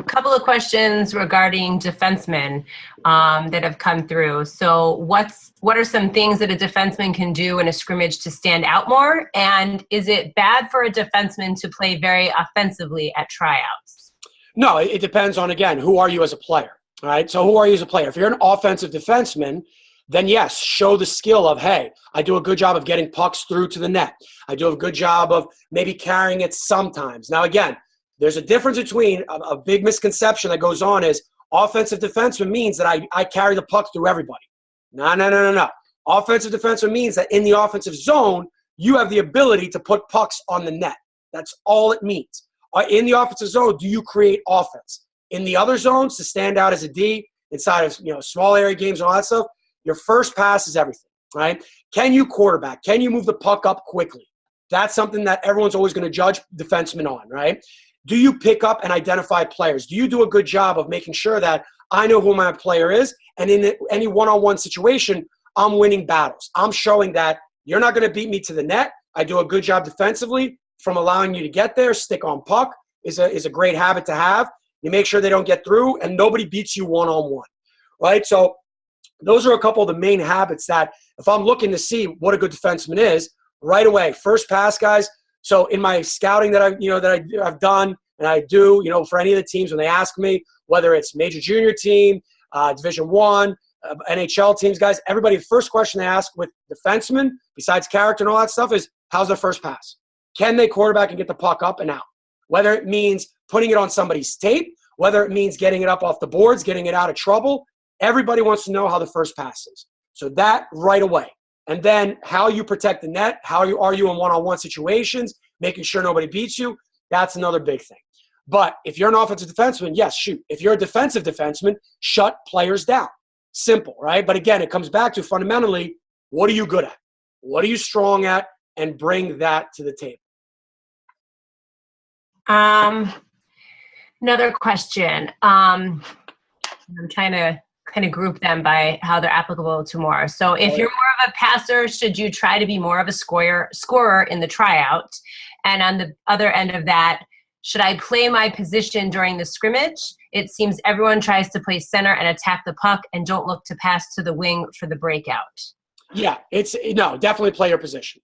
Couple of questions regarding defensemen that have come through. So what are some things that a defenseman can do in a scrimmage to stand out more? And is it bad for a defenseman to play very offensively at tryouts? No, it depends on, again, who are you as a player, all right? So who are you as a player? If you're an offensive defenseman, then yes, show the skill of, hey, I do a good job of getting pucks through to the net. I do a good job of maybe carrying it sometimes. Now, again, there's a difference between a big misconception that goes on is offensive defenseman means that I carry the puck through everybody. No. Offensive defenseman means that in the offensive zone, you have the ability to put pucks on the net. That's all it means. In the offensive zone, do you create offense? In the other zones, to stand out as a D, inside of small area games and all that stuff, your first pass is everything, right? Can you quarterback? Can you move the puck up quickly? That's something that everyone's always going to judge defensemen on, right? Do you pick up and identify players? Do you do a good job of making sure that I know who my player is, and in any one-on-one situation, I'm winning battles. I'm showing that you're not going to beat me to the net. I do a good job defensively from allowing you to get there. Stick on puck is a great habit to have. You make sure they don't get through, and nobody beats you one-on-one, right? So those are a couple of the main habits that if I'm looking to see what a good defenseman is, right away, first pass, guys. So in my scouting that I've done and I do, for any of the teams when they ask me, whether it's major junior team, Division I, NHL teams, guys, everybody, the first question they ask with defensemen, besides character and all that stuff, is how's their first pass? Can they quarterback and get the puck up and out? Whether it means putting it on somebody's tape, whether it means getting it up off the boards, getting it out of trouble, everybody wants to know how the first pass is. So that right away. And then how you protect the net, how are you in one-on-one situations, making sure nobody beats you, that's another big thing. But if you're an offensive defenseman, yes, shoot. If you're a defensive defenseman, shut players down. Simple, right? But again, it comes back to fundamentally, what are you good at? What are you strong at? And bring that to the table. Another question. I'm trying to kind of group them by how they're applicable to more. So if you're more of a passer, should you try to be more of a scorer in the tryout? And on the other end of that, should I play my position during the scrimmage? It seems everyone tries to play center and attack the puck and don't look to pass to the wing for the breakout. Yeah, definitely play your position.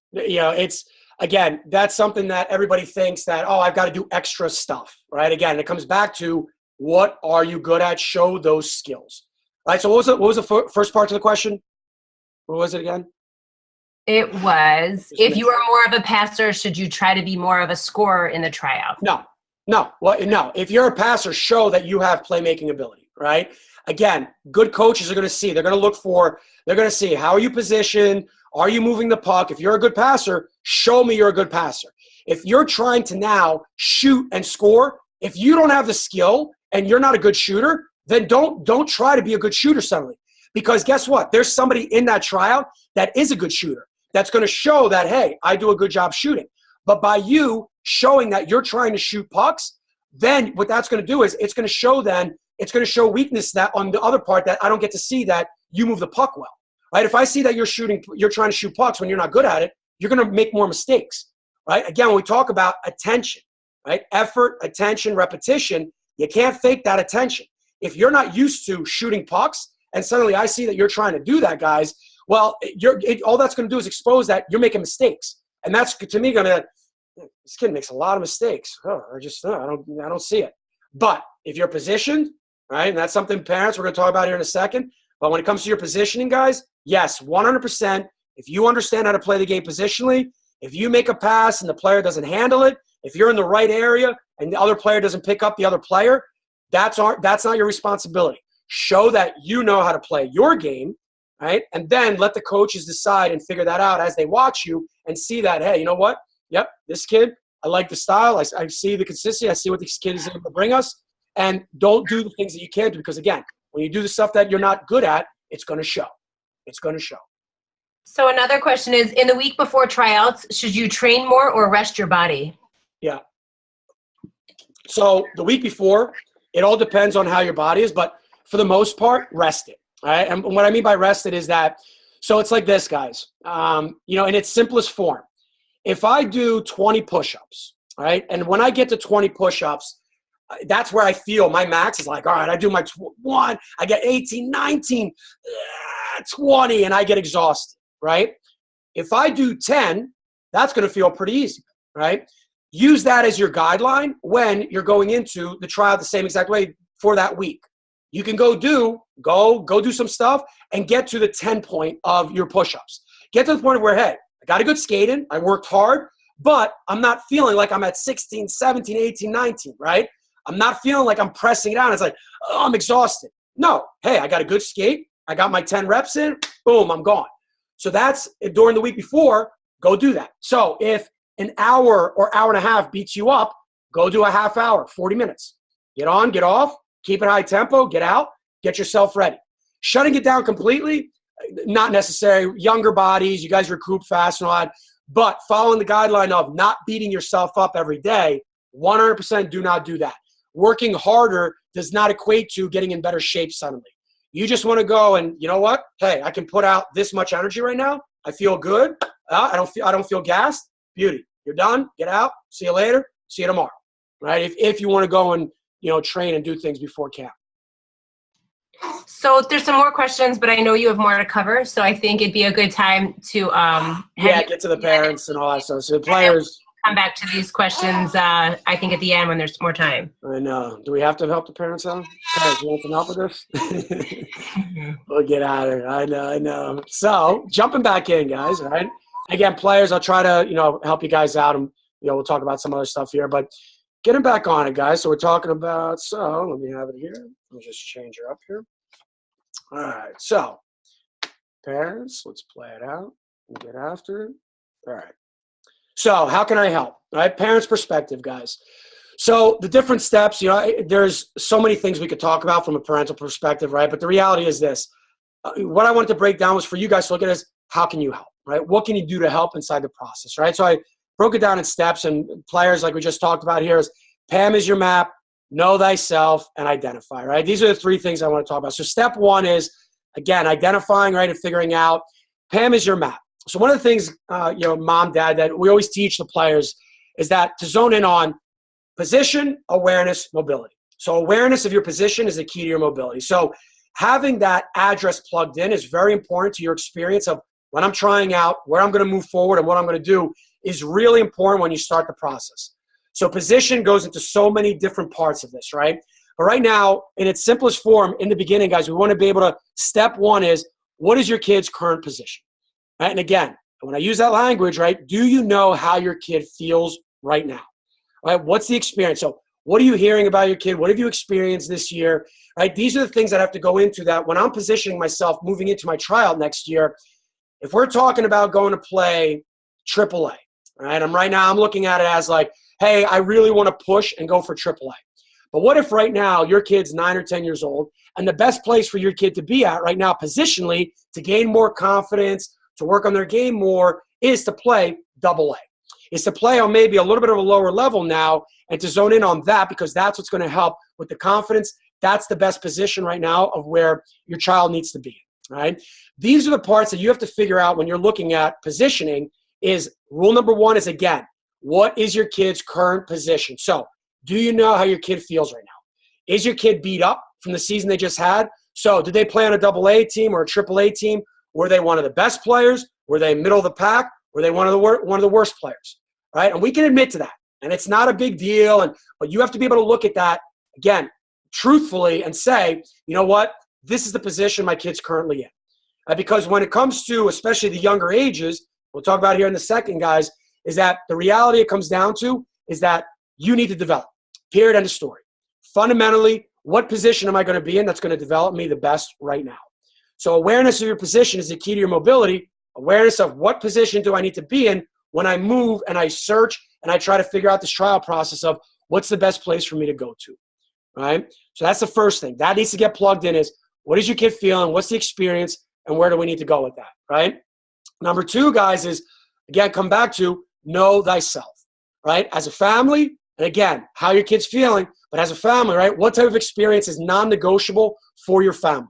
Again, that's something that everybody thinks that, oh, I've got to do extra stuff, right? Again, it comes back to what are you good at? Show those skills. All right, so what was the first part of the question? What was it again? It was, if you are more of a passer, should you try to be more of a scorer in the tryout? No. No. If you're a passer, show that you have playmaking ability, right? Again, good coaches are going to see. They're going to see how are you positioned? Are you moving the puck? If you're a good passer, show me you're a good passer. If you're trying to now shoot and score, if you don't have the skill and you're not a good shooter, then don't try to be a good shooter suddenly. Because guess what? There's somebody in that tryout that is a good shooter that's going to show that, hey, I do a good job shooting. But by you showing that you're trying to shoot pucks, then what that's going to do is it's going to show weakness that on the other part that I don't get to see that you move the puck well. Right? If I see that you're trying to shoot pucks when you're not good at it, you're going to make more mistakes. Right? Again, when we talk about attention, right? Effort, attention, repetition, you can't fake that attention. If you're not used to shooting pucks and suddenly I see that you're trying to do that, guys, well, all that's going to do is expose that you're making mistakes. And that's, to me, this kid makes a lot of mistakes. I don't see it. But if you're positioned, right, and that's something parents we're going to talk about here in a second, but when it comes to your positioning, guys, yes, 100%, If you understand how to play the game positionally, if you make a pass and the player doesn't handle it, if you're in the right area and the other player doesn't pick up the other player, that's not your responsibility. Show that you know how to play your game, right? And then let the coaches decide and figure that out as they watch you and see that, hey, you know what? Yep, this kid, I like the style. I see the consistency. I see what this kid is able to bring us. And don't do the things that you can't do because, again, when you do the stuff that you're not good at, it's going to show. It's going to show. So another question is, in the week before tryouts, should you train more or rest your body? Yeah. So the week before, it all depends on how your body is, but for the most part, rest it. All right. And what I mean by rest it is that, so it's like this, guys, in its simplest form. If I do 20 push-ups, all right, and when I get to 20 push-ups, that's where I feel my max is like, all right, I do my one, I get 18, 19, 20, and I get exhausted, right? If I do 10, that's going to feel pretty easy, right? Use that as your guideline when you're going into the trial the same exact way for that week. You can go do some stuff and get to the 10 point of your push-ups. Get to the point where, hey, I got a good skating, I worked hard, but I'm not feeling like I'm at 16, 17, 18, 19, right? I'm not feeling like I'm pressing it down. It's like, oh, I'm exhausted. No, hey, I got a good skate. I got my 10 reps in. Boom, I'm gone. So that's during the week before, go do that. So if an hour or hour and a half beats you up, go do a half hour, 40 minutes. Get on, get off, keep it high tempo, get out, get yourself ready. Shutting it down completely, not necessary. Younger bodies, you guys recoup fast and all that. But following the guideline of not beating yourself up every day, 100% do not do that. Working harder does not equate to getting in better shape suddenly. You just want to go and, you know what? Hey, I can put out this much energy right now. I feel good. I don't feel gassed. Beauty. You're done. Get out. See you later. See you tomorrow. Right? If you want to go and, train and do things before camp. So there's some more questions, but I know you have more to cover. So I think it'd be a good time to get to the parents and all that stuff. So the players. Come back to these questions, I think, at the end when there's more time. I know. Do we have to help the parents out? Parents, you want some help with this? We'll get out of it. I know. So, jumping back in, guys, all right? Again, players, I'll try to, help you guys out, and, we'll talk about some other stuff here. But getting back on it, guys. So, we're talking about, let me have it here. Let me just change her up here. All right. So, parents, let's play it out and get after it. All right. So how can I help? All right, parents' perspective, guys. So the different steps, there's so many things we could talk about from a parental perspective, right? But the reality is this. What I wanted to break down was for you guys to look at is how can you help, right? What can you do to help inside the process, right? So I broke it down in steps, and players, like we just talked about here, is PAM is your map, know thyself, and identify, right? These are the three things I want to talk about. So step one is, again, identifying, right, and figuring out. PAM is your map. So one of the things, mom, dad, that we always teach the players is that to zone in on position, awareness, mobility. So awareness of your position is the key to your mobility. So having that address plugged in is very important to your experience of when I'm trying out, where I'm going to move forward and what I'm going to do is really important when you start the process. So position goes into so many different parts of this, right? But right now, in its simplest form, in the beginning, guys, we want to be able to, step one is, what is your kid's current position? Right? And again, when I use that language, right, do you know how your kid feels right now? Right? What's the experience? So what are you hearing about your kid? What have you experienced this year? Right? These are the things that have to go into that when I'm positioning myself moving into my tryout next year. If we're talking about going to play AAA, right? Right now I'm looking at it as like, hey, I really want to push and go for AAA. But what if right now your kid's 9 or 10 years old and the best place for your kid to be at right now positionally to gain more confidence, to work on their game more, is to play AA. Is to play on maybe a little bit of a lower level now and to zone in on that because that's what's going to help with the confidence. That's the best position right now of where your child needs to be, right? These are the parts that you have to figure out when you're looking at positioning is rule number one is, again, what is your kid's current position? So do you know how your kid feels right now? Is your kid beat up from the season they just had? So did they play on a AA team or a AAA team? Were they one of the best players? Were they middle of the pack? Were they one of the worst players? Right? And we can admit to that. And it's not a big deal. But you have to be able to look at that, again, truthfully and say, you know what? This is the position my kid's currently in. Because when it comes to, especially the younger ages, we'll talk about here in a second, guys, is that the reality it comes down to is that you need to develop. Period, end of story. Fundamentally, what position am I going to be in that's going to develop me the best right now? So awareness of your position is the key to your mobility. Awareness of what position do I need to be in when I move and I search and I try to figure out this trial process of what's the best place for me to go to, right? So that's the first thing. That needs to get plugged in is what is your kid feeling? What's the experience? And where do we need to go with that, right? Number two, guys, is, again, come back to know thyself, right? As a family, and again, how your kid's feeling, but as a family, right, what type of experience is non-negotiable for your family?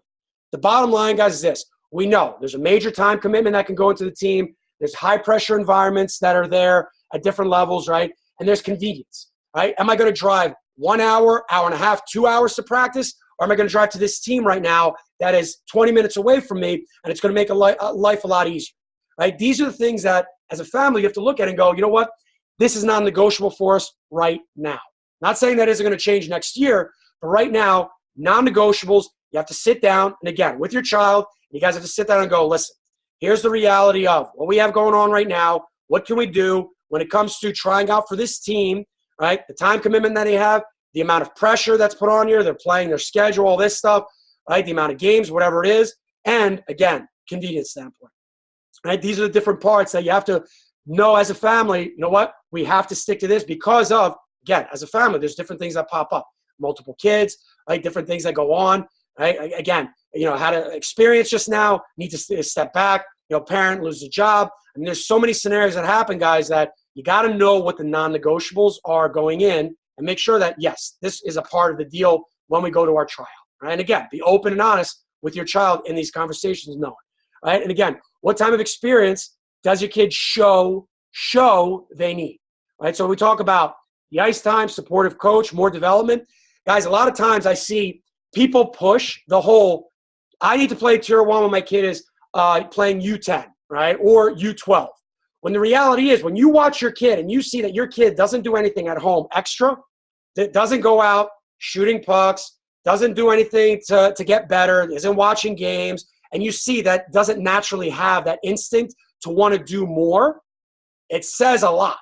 The bottom line, guys, is this. We know there's a major time commitment that can go into the team. There's high-pressure environments that are there at different levels, right? And there's convenience, right? Am I going to drive 1 hour, hour and a half, 2 hours to practice? Or am I going to drive to this team right now that is 20 minutes away from me, and it's going to make life a lot easier, right? These are the things that, as a family, you have to look at and go, you know what? This is non-negotiable for us right now. Not saying that isn't going to change next year, but right now, non-negotiables, you have to sit down, and again, with your child, you guys have to sit down and go, listen, here's the reality of what we have going on right now. What can we do when it comes to trying out for this team, right? The time commitment that they have, the amount of pressure that's put on you, they're playing their schedule, all this stuff, right? The amount of games, whatever it is, and again, convenience standpoint, right? These are the different parts that you have to know as a family. You know what? We have to stick to this because of, again, as a family, there's different things that pop up. Multiple kids, right? Different things that go on, right? Again, you know, had an experience just now, need to step back, you know, parent loses a job. I mean, there's so many scenarios that happen, guys, that you got to know what the non-negotiables are going in and make sure that, yes, this is a part of the deal when we go to our trial, right? And again, be open and honest with your child in these conversations, knowing, right? And again, what type of experience does your kid show they need, right? So we talk about the ice time, supportive coach, more development. Guys, a lot of times I see people push the whole, I need to play tier 1 when my kid is playing U10, right, or U12. When the reality is, when you watch your kid and you see that your kid doesn't do anything at home extra, that doesn't go out shooting pucks, doesn't do anything to get better, isn't watching games, and you see that doesn't naturally have that instinct to want to do more, it says a lot.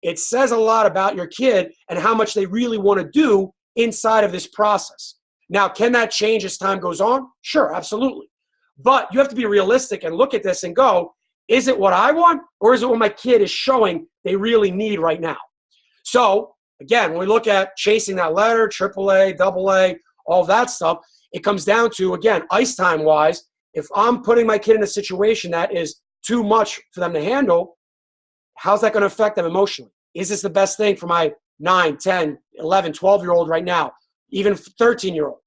It says a lot about your kid and how much they really want to do inside of this process. Now, can that change as time goes on? Sure, absolutely. But you have to be realistic and look at this and go, is it what I want, or is it what my kid is showing they really need right now? So, again, when we look at chasing that letter, AAA, AA, all that stuff, it comes down to, again, ice time-wise, if I'm putting my kid in a situation that is too much for them to handle, how's that going to affect them emotionally? Is this the best thing for my 9, 10, 11, 12-year-old right now, even 13-year-old,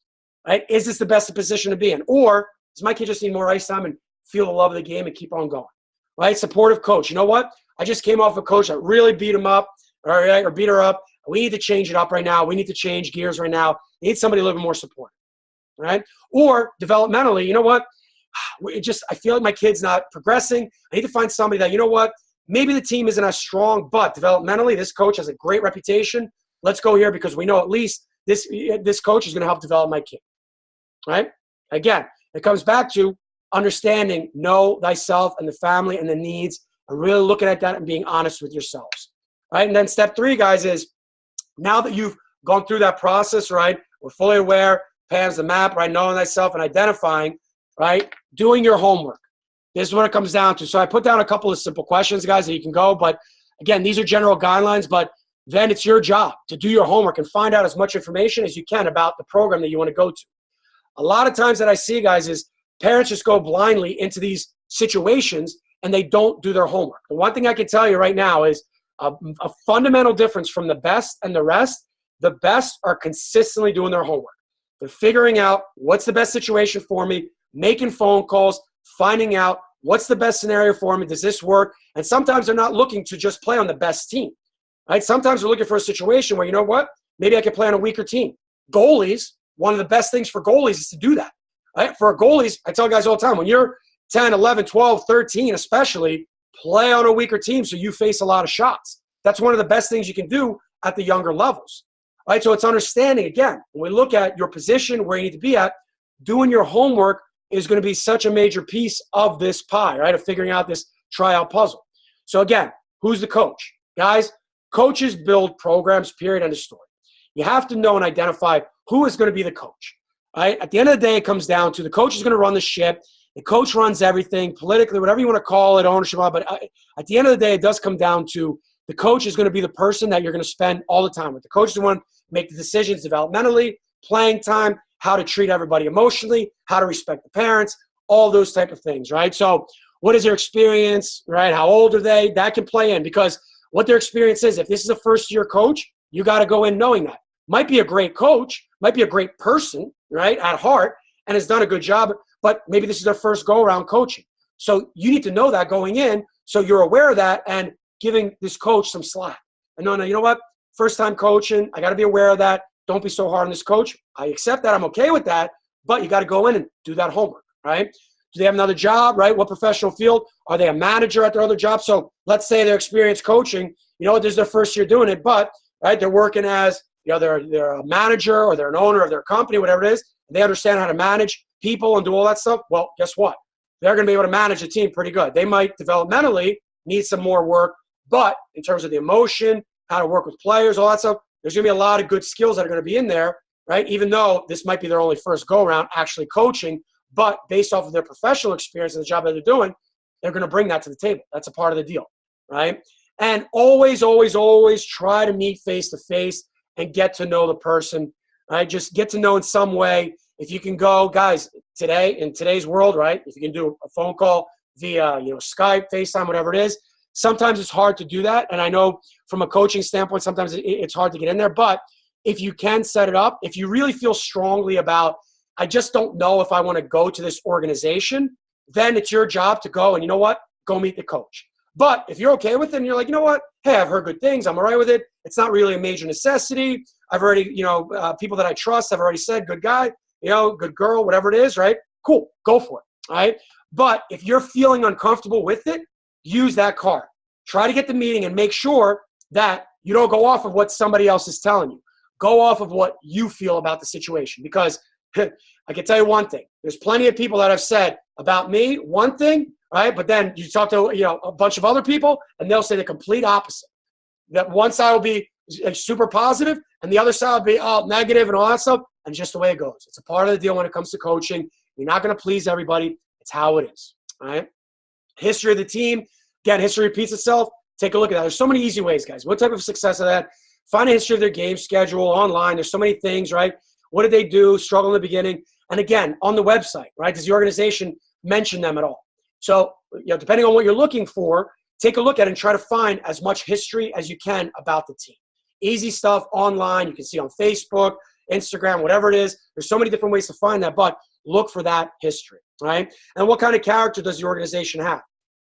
right? Is this the best position to be in? Or does my kid just need more ice time and feel the love of the game and keep on going, right? Supportive coach. You know what? I just came off a coach that really beat him up, right, or beat her up. We need to change it up right now. We need to change gears right now. We need somebody a little bit more supportive, right? Or developmentally, you know what? I feel like my kid's not progressing. I need to find somebody that, you know what? Maybe the team isn't as strong, but developmentally, this coach has a great reputation. Let's go here because we know at least this coach is going to help develop my kid, right? Again, it comes back to understanding, know thyself and the family and the needs, and really looking at that and being honest with yourselves, right? And then step 3, guys, is now that you've gone through that process, right? We're fully aware, Pam's the map, right? Knowing thyself and identifying, right? Doing your homework. This is what it comes down to. So I put down a couple of simple questions, guys, that you can go. But again, these are general guidelines, but then it's your job to do your homework and find out as much information as you can about the program that you want to go to. A lot of times that I see, guys, is parents just go blindly into these situations and they don't do their homework. The one thing I can tell you right now is a fundamental difference from the best and the rest. The best are consistently doing their homework. They're figuring out what's the best situation for me, making phone calls, finding out what's the best scenario for me. Does this work? And sometimes they're not looking to just play on the best team, right? Sometimes they're looking for a situation where, you know what? Maybe I can play on a weaker team. Goalies, one of the best things for goalies is to do that, right? For goalies, I tell guys all the time, when you're 10, 11, 12, 13 especially, play on a weaker team so you face a lot of shots. That's one of the best things you can do at the younger levels, right? So it's understanding, again, when we look at your position, where you need to be at, doing your homework is going to be such a major piece of this pie, right, of figuring out this tryout puzzle. So again, who's the coach? Guys, coaches build programs, period, end of story. You have to know and identify who is going to be the coach, right? At the end of the day, it comes down to the coach is going to run the ship. The coach runs everything, politically, whatever you want to call it, ownership, but at the end of the day, it does come down to the coach is going to be the person that you're going to spend all the time with. The coach is the one to make the decisions developmentally, playing time, how to treat everybody emotionally, how to respect the parents, all those type of things, right? So what is their experience, right? How old are they? That can play in, because what their experience is, if this is a first-year coach, you got to go in knowing that. Might be a great coach, might be a great person, right, at heart, and has done a good job, but maybe this is their first go-around coaching. So you need to know that going in, so you're aware of that and giving this coach some slack. And no, you know what? First time coaching, I got to be aware of that. Don't be so hard on this coach. I accept that. I'm okay with that, but you got to go in and do that homework, right? Do they have another job, right? What professional field? Are they a manager at their other job? So let's say they're experienced coaching. You know what? This is their first year doing it, but right, they're working as, you know, they're a manager or they're an owner of their company, whatever it is. They understand how to manage people and do all that stuff. Well, guess what? They're going to be able to manage a team pretty good. They might developmentally need some more work, but in terms of the emotion, how to work with players, all that stuff, there's going to be a lot of good skills that are going to be in there, right? Even though this might be their only first go-around actually coaching, but based off of their professional experience and the job that they're doing, they're going to bring that to the table. That's a part of the deal, right? And always, always, always try to meet face-to-face and get to know the person, right? Just get to know in some way. If you can go, guys, today, in today's world, right, if you can do a phone call via, you know, Skype, FaceTime, whatever it is, sometimes it's hard to do that. And I know from a coaching standpoint, sometimes it's hard to get in there. But if you can set it up, if you really feel strongly about, I just don't know if I want to go to this organization, then it's your job to go and, you know what, go meet the coach. But if you're okay with it and you're like, you know what, hey, I've heard good things, I'm all right with it, it's not really a major necessity, I've already, you know, people that I trust have already said, good guy, you know, good girl, whatever it is, right? Cool, go for it, all right? But if you're feeling uncomfortable with it, use that card. Try to get the meeting and make sure that you don't go off of what somebody else is telling you. Go off of what you feel about the situation, because I can tell you one thing. There's plenty of people that have said about me one thing, right? But then you talk to, you know, a bunch of other people and they'll say the complete opposite. That one side will be super positive and the other side will be all negative and all that stuff. And just the way it goes. It's a part of the deal when it comes to coaching. You're not going to please everybody. It's how it is, all right? History of the team. Again, history repeats itself. Take a look at that. There's so many easy ways, guys. What type of success of that? Find a history of their game schedule online. There's so many things, right? What did they do? Struggle in the beginning. And again, on the website, right? Does the organization mention them at all? So, you know, depending on what you're looking for, take a look at it and try to find as much history as you can about the team. Easy stuff online. You can see on Facebook, Instagram, whatever it is. There's so many different ways to find that, but look for that history, right? And what kind of character does the organization have,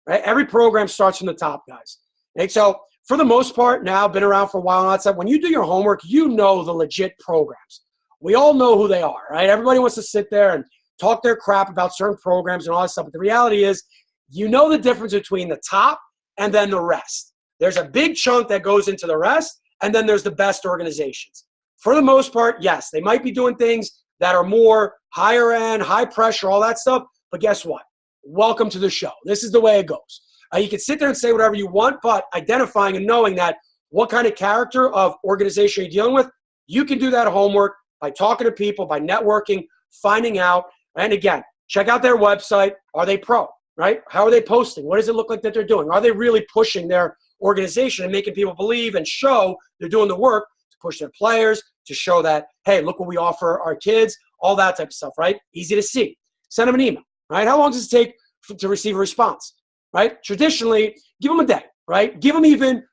right? Every program starts from the top, guys. Right? So for the most part, now, been around for a while and all that stuff, when you do your homework, you know the legit programs. We all know who they are, right? Everybody wants to sit there and talk their crap about certain programs and all that stuff, but the reality is, you know the difference between the top and then the rest. There's a big chunk that goes into the rest, and then there's the best organizations. For the most part, yes, they might be doing things that are more higher end, high pressure, all that stuff, but guess what? Welcome to the show. This is the way it goes. You can sit there and say whatever you want, but identifying and knowing that what kind of character of organization you're dealing with, you can do that homework by talking to people, by networking, finding out. And again, check out their website. Are they pro, right? How are they posting? What does it look like that they're doing? Are they really pushing their organization and making people believe and show they're doing the work to push their players, to show that, hey, look what we offer our kids, all that type of stuff, right? Easy to see. Send them an email, right? How long does it take to receive a response, right? Traditionally, give them a day, right?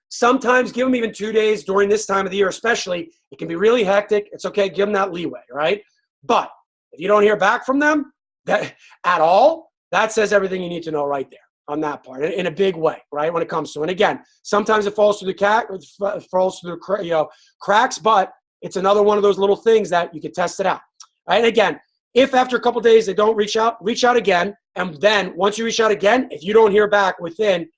Sometimes give them even 2 days during this time of the year, especially. It can be really hectic. It's okay. Give them that leeway, right? But if you don't hear back from them at all, that says everything you need to know right there on that part in a big way, right? When it comes to, and again, sometimes it falls through the cracks, but it's another one of those little things that you can test it out, right? And again, if after a couple of days they don't reach out again. And then once you reach out again, if you don't hear back within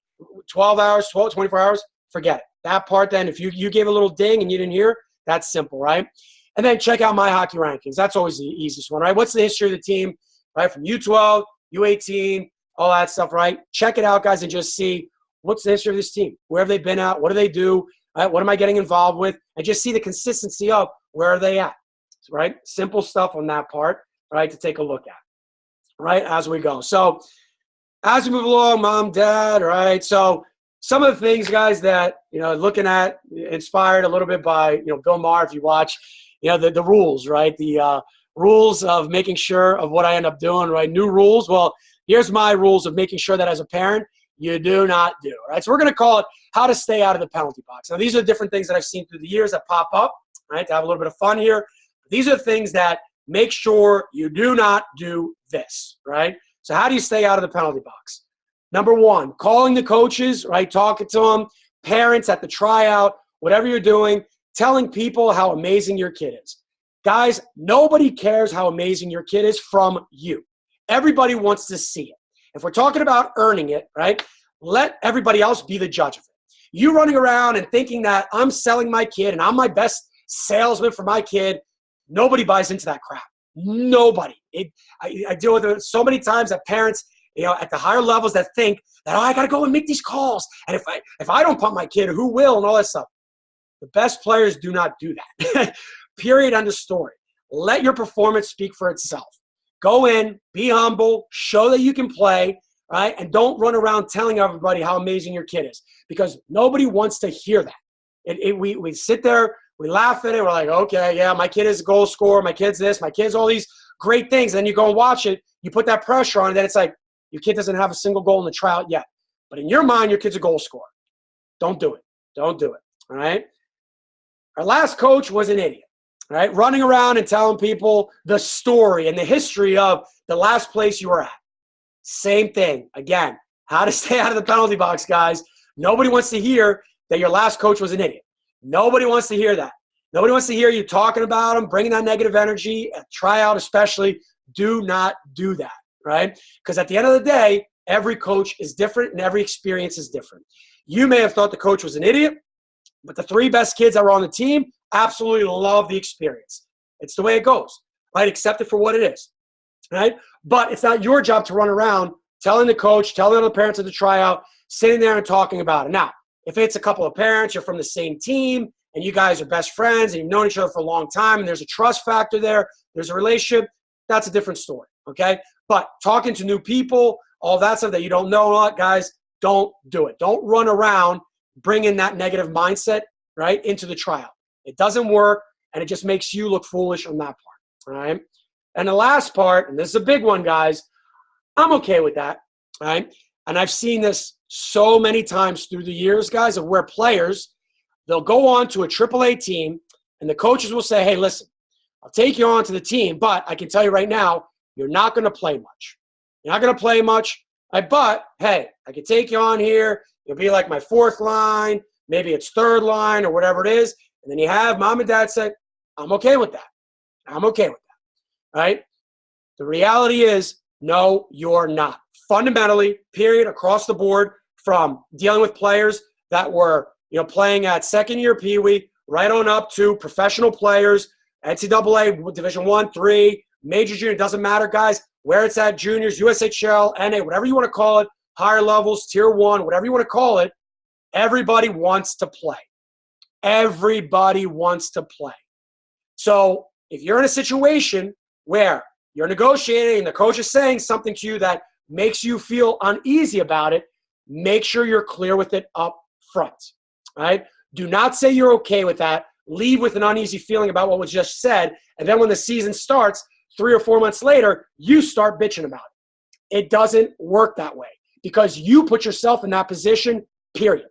24 hours, forget it. That part then, if you gave a little ding and you didn't hear, that's simple, right? And then check out My Hockey Rankings. That's always the easiest one, right? What's the history of the team, right? From U12, U18, all that stuff, right? Check it out, guys, and just see what's the history of this team. Where have they been at? What do they do? Right? What am I getting involved with? And just see the consistency of where are they at, right? Simple stuff on that part, right, to take a look at, right, as we go. So as we move along, mom, dad, right? So some of the things, guys, that, looking at, inspired a little bit by, Bill Maher, if you watch, the rules, right? The rules of making sure of what I end up doing, right? New rules. Well, here's my rules of making sure that as a parent, you do not do, right? So we're going to call it how to stay out of the penalty box. Now, these are different things that I've seen through the years that pop up, right, to have a little bit of fun here. These are things that make sure you do not do this, right? So how do you stay out of the penalty box? Number one, calling the coaches, right, talking to them, parents at the tryout, whatever you're doing, telling people how amazing your kid is. Guys, nobody cares how amazing your kid is from you. Everybody wants to see it. If we're talking about earning it, right, let everybody else be the judge of it. You running around and thinking that I'm selling my kid and I'm my best salesman for my kid, nobody buys into that crap. Nobody. I deal with it so many times that parents, at the higher levels that think that, I got to go and make these calls. And if I don't pump my kid, who will, and all that stuff. The best players do not do that. Period. End of story. Let your performance speak for itself. Go in, be humble, show that you can play, right? And don't run around telling everybody how amazing your kid is, because nobody wants to hear that. We sit there, we laugh at it, we're like, okay, yeah, my kid is a goal scorer, my kid's this, my kid's all these great things. And then you go and watch it, you put that pressure on it, and it's like, your kid doesn't have a single goal in the tryout yet. But in your mind, your kid's a goal scorer. Don't do it. Don't do it, all right? Our last coach was an idiot. Right? Running around and telling people the story and the history of the last place you were at. Same thing. Again, how to stay out of the penalty box, guys. Nobody wants to hear that your last coach was an idiot. Nobody wants to hear that. Nobody wants to hear you talking about them, bringing that negative energy, at tryout especially. Do not do that, right? Because at the end of the day, every coach is different and every experience is different. You may have thought the coach was an idiot, but the three best kids that were on the team absolutely love the experience. It's the way it goes, right? Accept it for what it is, right? But it's not your job to run around telling the coach, telling the parents at the tryout, sitting there and talking about it. Now, if it's a couple of parents, you're from the same team, and you guys are best friends, and you've known each other for a long time, and there's a trust factor there, there's a relationship, that's a different story, okay? But talking to new people, all that stuff that you don't know, guys, don't do it. Don't run around bringing that negative mindset, right, into the tryout. It doesn't work, and it just makes you look foolish on that part, all right? And the last part, and this is a big one, guys, I'm okay with that, right? And I've seen this so many times through the years, guys, of where players, they'll go on to a AAA team, and the coaches will say, hey, listen, I'll take you on to the team, but I can tell you right now, you're not going to play much. You're not going to play much, but, hey, I can take you on here. You'll be like my fourth line, maybe it's third line or whatever it is. And then you have mom and dad say, I'm okay with that. I'm okay with that, right? The reality is, no, you're not. Fundamentally, period, across the board, from dealing with players that were, playing at second-year Pee Wee, right on up to professional players, NCAA, Division I, III, major junior, doesn't matter, guys, where it's at, juniors, USHL, NA, whatever you want to call it, higher levels, tier 1, whatever you want to call it, everybody wants to play. Everybody wants to play. So if you're in a situation where you're negotiating and the coach is saying something to you that makes you feel uneasy about it, make sure you're clear with it up front, right? Do not say you're okay with that. Leave with an uneasy feeling about what was just said, and then when the season starts, 3 or 4 months later, you start bitching about it. It doesn't work that way because you put yourself in that position, period.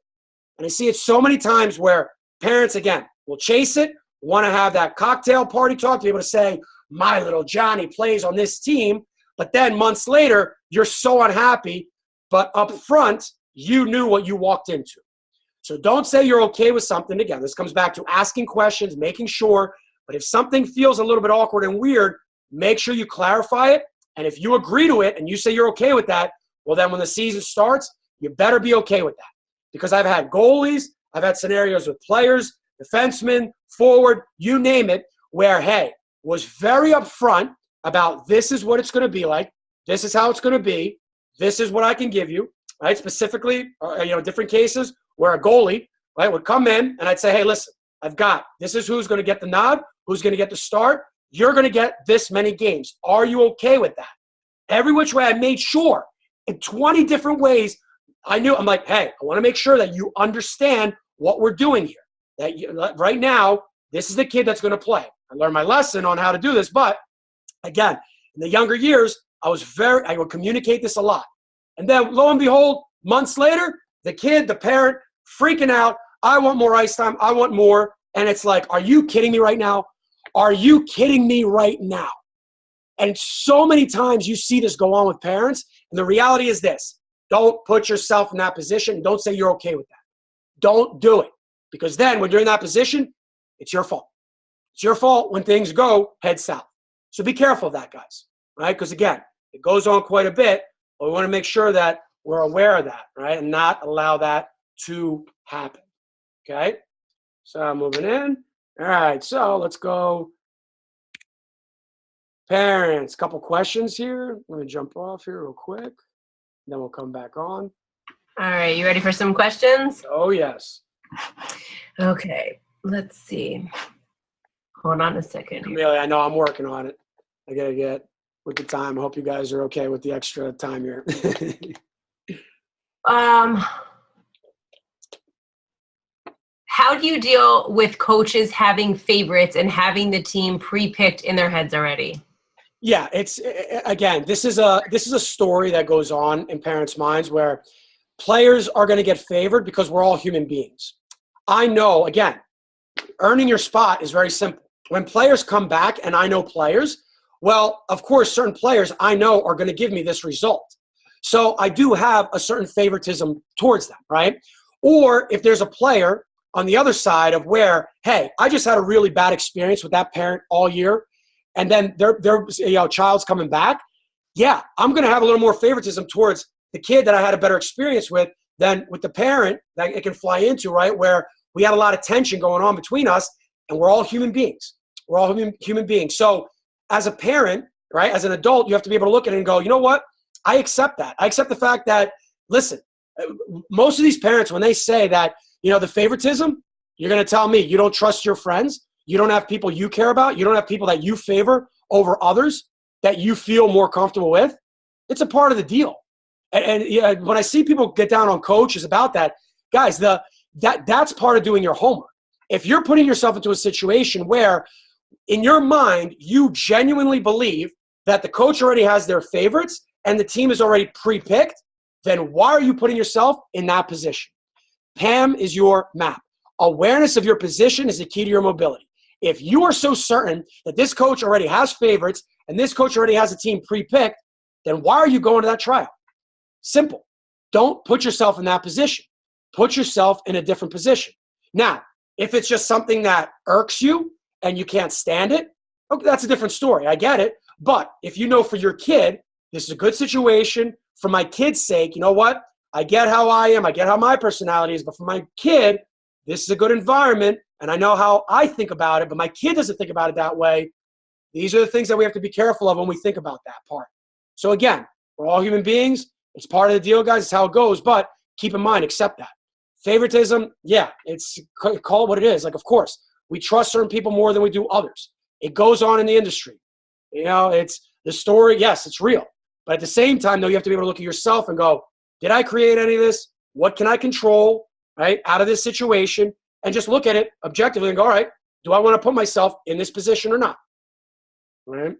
And I see it so many times where parents, again, will chase it, want to have that cocktail party talk, to be able to say, my little Johnny plays on this team, but then months later, you're so unhappy, but up front, you knew what you walked into. So don't say you're okay with something. Again, this comes back to asking questions, making sure, but if something feels a little bit awkward and weird, make sure you clarify it, and if you agree to it and you say you're okay with that, well then when the season starts, you better be okay with that. Because I've had goalies, I've had scenarios with players, defensemen, forward, you name it, where, hey, was very upfront about this is what it's going to be like. this is how it's going to be. This is what I can give you, right? Specifically, different cases where a goalie, right, would come in and I'd say, hey, listen, this is who's going to get the nod, who's going to get the start. You're going to get this many games. Are you okay with that? Every which way I made sure in 20 different ways, I'm like, hey, I want to make sure that you understand what we're doing here. Right now, this is the kid that's going to play. I learned my lesson on how to do this, but again, in the younger years, I would communicate this a lot. And then lo and behold, months later, the kid, the parent, freaking out. I want more ice time. I want more. And it's like, are you kidding me right now? Are you kidding me right now? And so many times you see this go on with parents. And the reality is this. Don't put yourself in that position. Don't say you're okay with that. Don't do it. Because then when you're in that position, it's your fault. It's your fault when things go head south. So be careful of that, guys. Right? Because again, it goes on quite a bit. But we want to make sure that we're aware of that, right? And not allow that to happen. Okay? So I'm moving in. All right, so let's go. Parents, couple questions here. Let me jump off here real quick. Then we'll come back on. All right, you ready for some questions? Oh, yes. Okay, let's see. Hold on a second here. Really, I know I'm working on it. I got to get with the time. I hope you guys are okay with the extra time here. How do you deal with coaches having favorites and having the team pre-picked in their heads already? Yeah, it's again, this is a story that goes on in parents' minds where players are going to get favored because we're all human beings. I know, again, earning your spot is very simple. When players come back and I know players, well, of course, certain players I know are going to give me this result. So I do have a certain favoritism towards them, right? Or if there's a player on the other side of where, hey, I just had a really bad experience with that parent all year, and then their child's coming back, yeah, I'm going to have a little more favoritism towards the kid that I had a better experience with than with the parent that it can fly into, right, where we had a lot of tension going on between us, and we're all human beings. We're all human beings. So as a parent, right, as an adult, you have to be able to look at it and go, you know what? I accept that. I accept the fact that, listen, most of these parents, when they say that, the favoritism, you're going to tell me you don't trust your friends. You don't have people you care about. You don't have people that you favor over others that you feel more comfortable with. It's a part of the deal. And yeah, when I see people get down on coaches about that, guys, that's part of doing your homework. If you're putting yourself into a situation where in your mind you genuinely believe that the coach already has their favorites and the team is already pre-picked, then why are you putting yourself in that position? PAM is your map. Awareness of your position is the key to your mobility. If you are so certain that this coach already has favorites and this coach already has a team pre-picked, then why are you going to that tryout? Simple. Don't put yourself in that position. Put yourself in a different position. Now, if it's just something that irks you and you can't stand it, okay, that's a different story. I get it. But if you know for your kid, this is a good situation, for my kid's sake, you know what? I get how I am. I get how my personality is. But for my kid, this is a good environment. And I know how I think about it, but my kid doesn't think about it that way. These are the things that we have to be careful of when we think about that part. So again, we're all human beings. It's part of the deal, guys. It's how it goes. But keep in mind, accept that. Favoritism, yeah, it's call it what it is. Like, of course, we trust certain people more than we do others. It goes on in the industry. It's the story. Yes, it's real. But at the same time, though, you have to be able to look at yourself and go, did I create any of this? What can I control, right, out of this situation? And just look at it objectively and go, all right, do I want to put myself in this position or not? Right?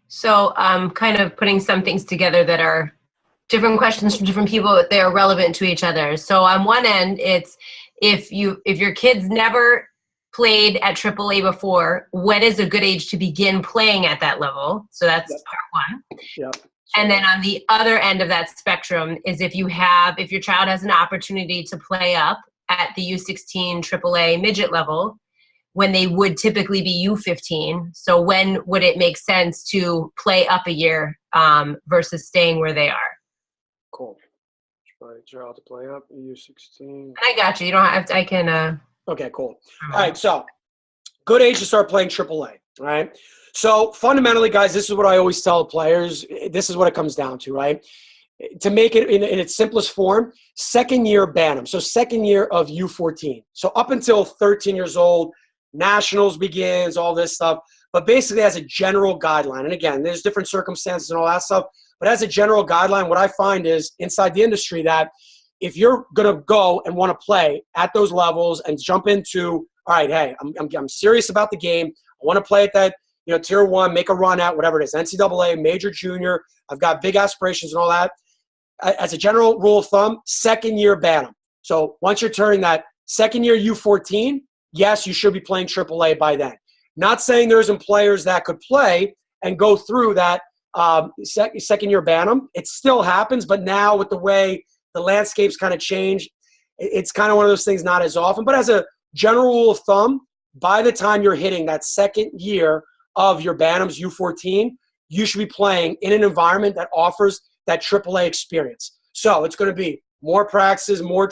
So kind of putting some things together that are different questions from different people, but they are relevant to each other. So on one end, it's if your kids never played at AAA before, when is a good age to begin playing at that level? So that's part one. Yep. And then on the other end of that spectrum is if your child has an opportunity to play up at the U16 AAA midget level, when they would typically be U15. So when would it make sense to play up a year versus staying where they are? Cool. Child to play up U16. I got you. You don't have to. I can. Okay, cool. All right, so good age to start playing AAA. All right. So fundamentally, guys, this is what I always tell players. This is what it comes down to, right? To make it in its simplest form, second year Bantam. So second year of U14. So up until 13 years old, nationals begins, all this stuff. But basically as a general guideline, and again, there's different circumstances and all that stuff, but as a general guideline, what I find is inside the industry that if you're going to go and want to play at those levels and jump into, all right, hey, I'm serious about the game. I want to play at that, tier 1, make a run at whatever it is, NCAA, major, junior. I've got big aspirations and all that. As a general rule of thumb, second year Bantam. So once you're turning that second year U14, yes, you should be playing AAA by then. Not saying there isn't players that could play and go through that second year Bantam. It still happens, but now with the way the landscape's kind of changed, it's kind of one of those things not as often. But as a general rule of thumb, by the time you're hitting that second year of your Bantams U14, you should be playing in an environment that offers that AAA experience. So it's going to be more practices, more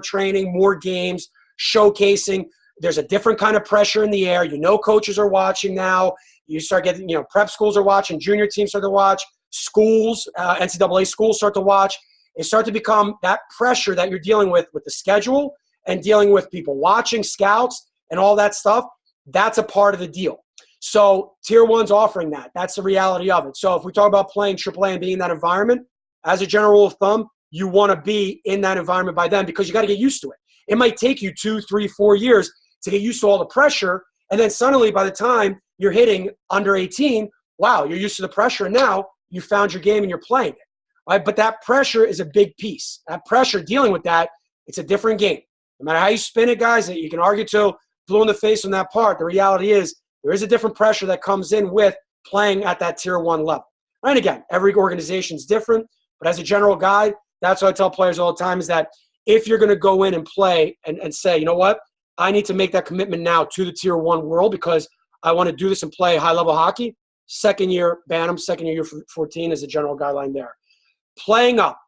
training, more games, showcasing. There's a different kind of pressure in the air. Coaches are watching now. You start getting, prep schools are watching, junior teams start to watch, schools, NCAA schools start to watch. It starts to become that pressure that you're dealing with the schedule and dealing with people watching, scouts, and all that stuff. That's a part of the deal. So Tier 1's offering that. That's the reality of it. So if we talk about playing AAA and being in that environment, as a general rule of thumb, you want to be in that environment by then because you got to get used to it. It might take you 2, 3, 4 years to get used to all the pressure, and then suddenly by the time you're hitting under 18, wow, you're used to the pressure, and now you found your game and you're playing it. Right? But that pressure is a big piece. That pressure, dealing with that, it's a different game. No matter how you spin it, guys, you can argue till blue in the face on that part. The reality is there is a different pressure that comes in with playing at that Tier 1 level. And again, every organization is different, but as a general guide, that's what I tell players all the time is that if you're going to go in and play and say, you know what, I need to make that commitment now to the Tier 1 world because I want to do this and play high-level hockey, second year Bantam, second year 14 is a general guideline there. Playing up,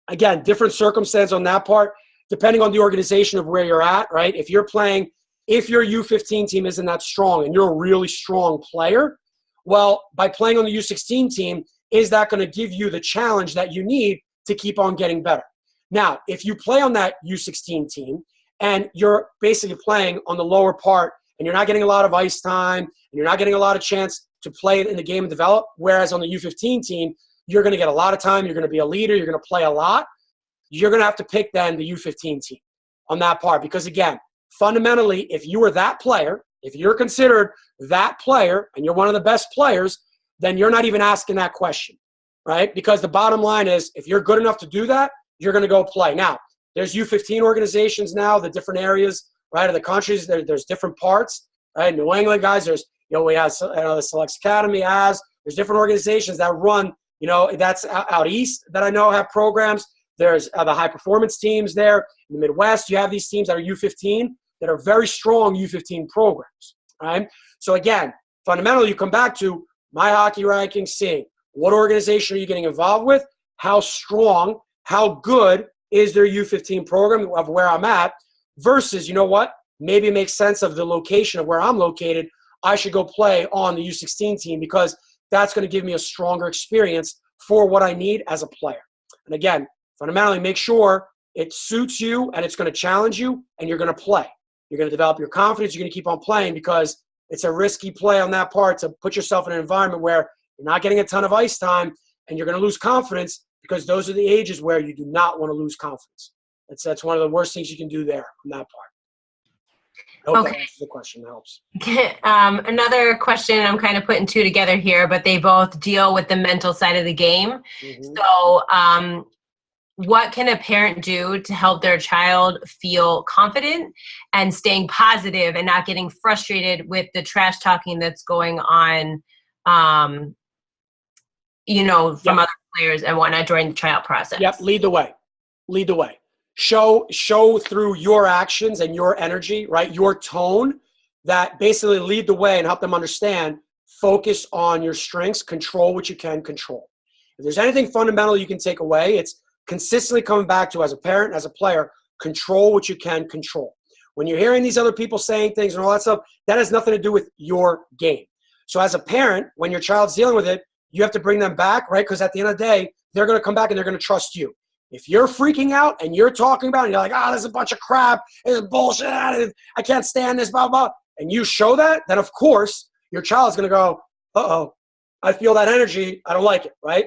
again, different circumstance on that part, depending on the organization of where you're at, right? If your U15 team isn't that strong and you're a really strong player, well, by playing on the U16 team, is that going to give you the challenge that you need to keep on getting better? Now, if you play on that U16 team and you're basically playing on the lower part and you're not getting a lot of ice time and you're not getting a lot of chance to play in the game and develop, whereas on the U15 team, you're going to get a lot of time, you're going to be a leader, you're going to play a lot, you're going to have to pick then the U15 team on that part. Because again, fundamentally, if you are that player, if you're considered that player and you're one of the best players, then you're not even asking that question, right? Because the bottom line is if you're good enough to do that, you're going to go play. Now, there's U15 organizations now, the different areas, right, of the countries. There's different parts, right? New England guys, there's, we have the Selects Academy, there's different organizations that run, that's out east that I know have programs. There's the high performance teams there. In the Midwest, you have these teams that are U15 that are very strong U15 programs, right? So again, fundamentally, you come back to my hockey rankings, seeing what organization are you getting involved with, how strong, how good is their U15 program of where I'm at, versus, you know what, maybe it makes sense of the location of where I'm located. I should go play on the U16 team because that's going to give me a stronger experience for what I need as a player. And again, fundamentally, make sure it suits you and it's going to challenge you and you're going to play. You're going to develop your confidence. You're going to keep on playing because it's a risky play on that part to put yourself in an environment where you're not getting a ton of ice time and you're going to lose confidence because those are the ages where you do not want to lose confidence. That's one of the worst things you can do there on that part. I hope that answers the question. That helps. Another question, I'm kind of putting two together here, but they both deal with the mental side of the game. Mm-hmm. So what can a parent do to help their child feel confident and staying positive and not getting frustrated with the trash talking that's going on, from other players and whatnot during the tryout process? Yep, lead the way. Lead the way. Show through your actions and your energy, right, your tone, that basically lead the way and help them understand, focus on your strengths, control what you can control. If there's anything fundamental you can take away, it's consistently coming back to, as a parent, as a player, control what you can control. When you're hearing these other people saying things and all that stuff, that has nothing to do with your game. So as a parent, when your child's dealing with it, you have to bring them back, right? Because at the end of the day, they're going to come back and they're going to trust you. If you're freaking out and you're talking about it, and you're like, oh, this is a bunch of crap, this is bullshit, I can't stand this, blah, blah, and you show that, then of course your child's going to go, uh-oh, I feel that energy, I don't like it, right?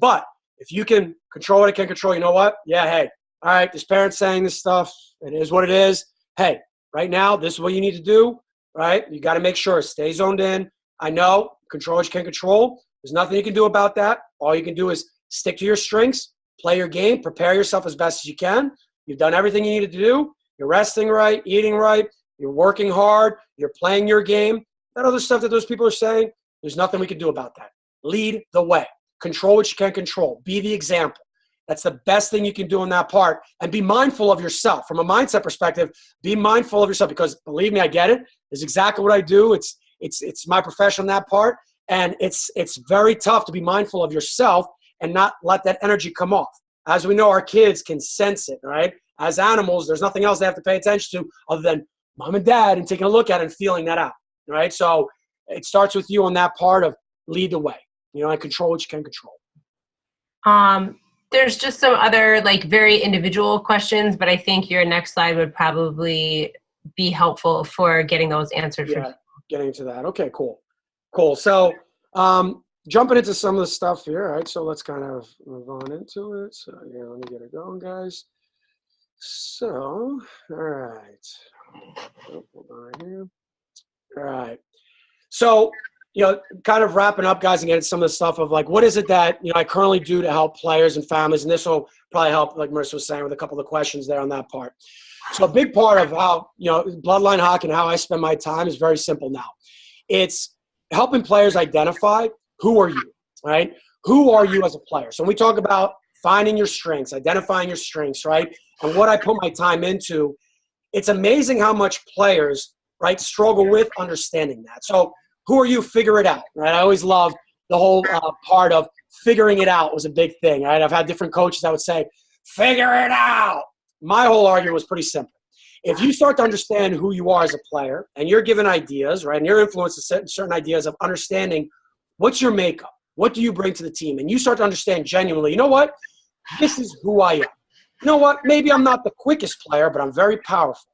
But if you can control what it can control, you know what? Yeah, hey, all right, this parent's saying this stuff, it is what it is. Hey, right now, this is what you need to do, right? You got to make sure, stay zoned in. I know, control what you can control. There's nothing you can do about that. All you can do is stick to your strengths, play your game, prepare yourself as best as you can. You've done everything you needed to do. You're resting right, eating right, you're working hard, you're playing your game. That other stuff that those people are saying, there's nothing we can do about that. Lead the way. Control what you can control. Be the example. That's the best thing you can do in that part. And be mindful of yourself. From a mindset perspective, be mindful of yourself, because believe me, I get it. It's exactly what I do. It's my profession in that part. And it's very tough to be mindful of yourself and not let that energy come off. As we know, our kids can sense it, right? As animals, there's nothing else they have to pay attention to other than mom and dad and taking a look at it and feeling that out, right? So it starts with you on that part of lead the way, and control what you can control. There's just some other very individual questions, but I think your next slide would probably be helpful for getting those answered. Yeah, getting into that. Okay, cool. So jumping into some of the stuff here. All right, so let's kind of move on into it. So let me get it going, guys. So, all right. Hold on here. All right. So, kind of wrapping up, guys, and getting some of the stuff of what is it that, I currently do to help players and families. And this will probably help, like Marissa was saying, with a couple of questions there on that part. So a big part of how, Bloodline Hockey and how I spend my time is very simple now. It's helping players identify who are you, right? Who are you as a player? So when we talk about finding your strengths, identifying your strengths, right? And what I put my time into, it's amazing how much players, right, struggle with understanding that. So who are you? Figure it out, right? I always love the whole part of figuring it out was a big thing, right? I've had different coaches that would say, figure it out. My whole argument was pretty simple. If you start to understand who you are as a player and you're given ideas, right, and you're influenced with certain ideas of understanding what's your makeup, what do you bring to the team, and you start to understand genuinely, you know what, this is who I am. You know what, maybe I'm not the quickest player, but I'm very powerful.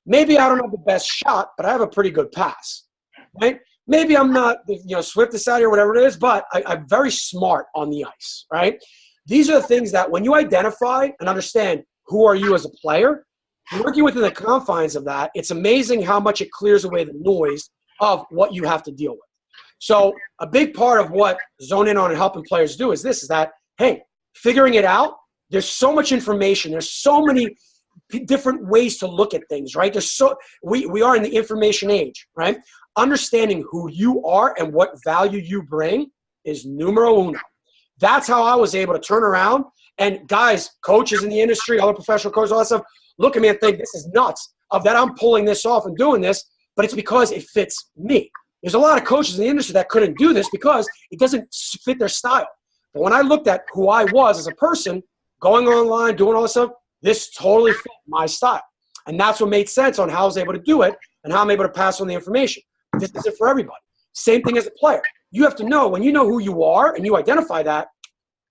Maybe I don't have the best shot, but I have a pretty good pass, right? Maybe I'm not the swiftest out here, whatever it is, but I'm very smart on the ice, right? These are the things that when you identify and understand who are you as a player, working within the confines of that, it's amazing how much it clears away the noise of what you have to deal with. So a big part of what Zone In On and helping players do is this, is that, hey, figuring it out, there's so much information. There's so many different ways to look at things, right? We are in the information age, right? Understanding who you are and what value you bring is numero uno. That's how I was able to turn around. And guys, coaches in the industry, other professional coaches, all that stuff, look at me and think this is nuts of that I'm pulling this off and doing this, but it's because it fits me. There's a lot of coaches in the industry that couldn't do this because it doesn't fit their style. But when I looked at who I was as a person, going online, doing all this stuff, this totally fit my style. And that's what made sense on how I was able to do it and how I'm able to pass on the information. This isn't for everybody. Same thing as a player. You have to know, when you know who you are and you identify that,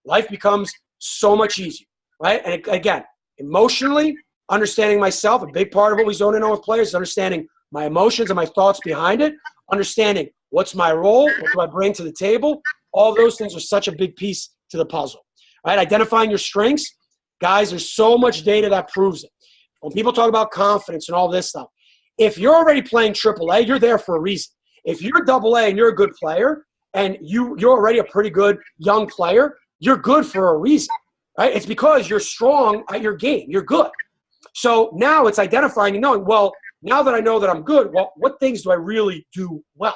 life becomes so much easier, right? And again, emotionally, understanding myself, a big part of what we zone in on with players is understanding my emotions and my thoughts behind it, understanding what's my role, what do I bring to the table. All those things are such a big piece to the puzzle, right? Identifying your strengths. Guys, there's so much data that proves it. When people talk about confidence and all this stuff, if you're already playing AAA, you're there for a reason. If you're AA and you're a good player and you're already a pretty good young player, you're good for a reason, right? It's because you're strong at your game. You're good. So now it's identifying and knowing, well, now that I know that I'm good, well, what things do I really do well?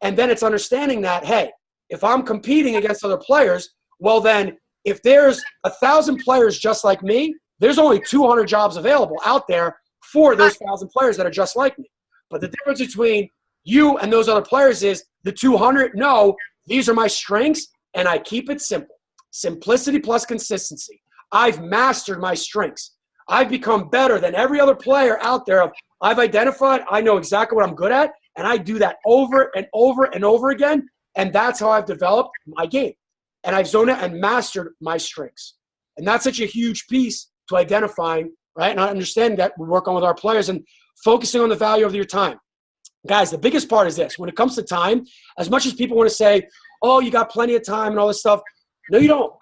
And then it's understanding that, hey, if I'm competing against other players, well then, if there's 1,000 players just like me, there's only 200 jobs available out there for those 1,000 players that are just like me. But the difference between you and those other players is the 200 know these are my strengths, and I keep it simple. Simplicity plus consistency. I've mastered my strengths. I've become better than every other player out there. I've identified, I know exactly what I'm good at, And I do that over and over and over again. And that's how I've developed my game. And I've zoned out and mastered my strengths. And that's such a huge piece to identifying, right? And I understand that we work on with our players and focusing on the value of your time. Guys, the biggest part is this. When it comes to time, as much as people want to say, oh, you got plenty of time and all this stuff, no, you don't.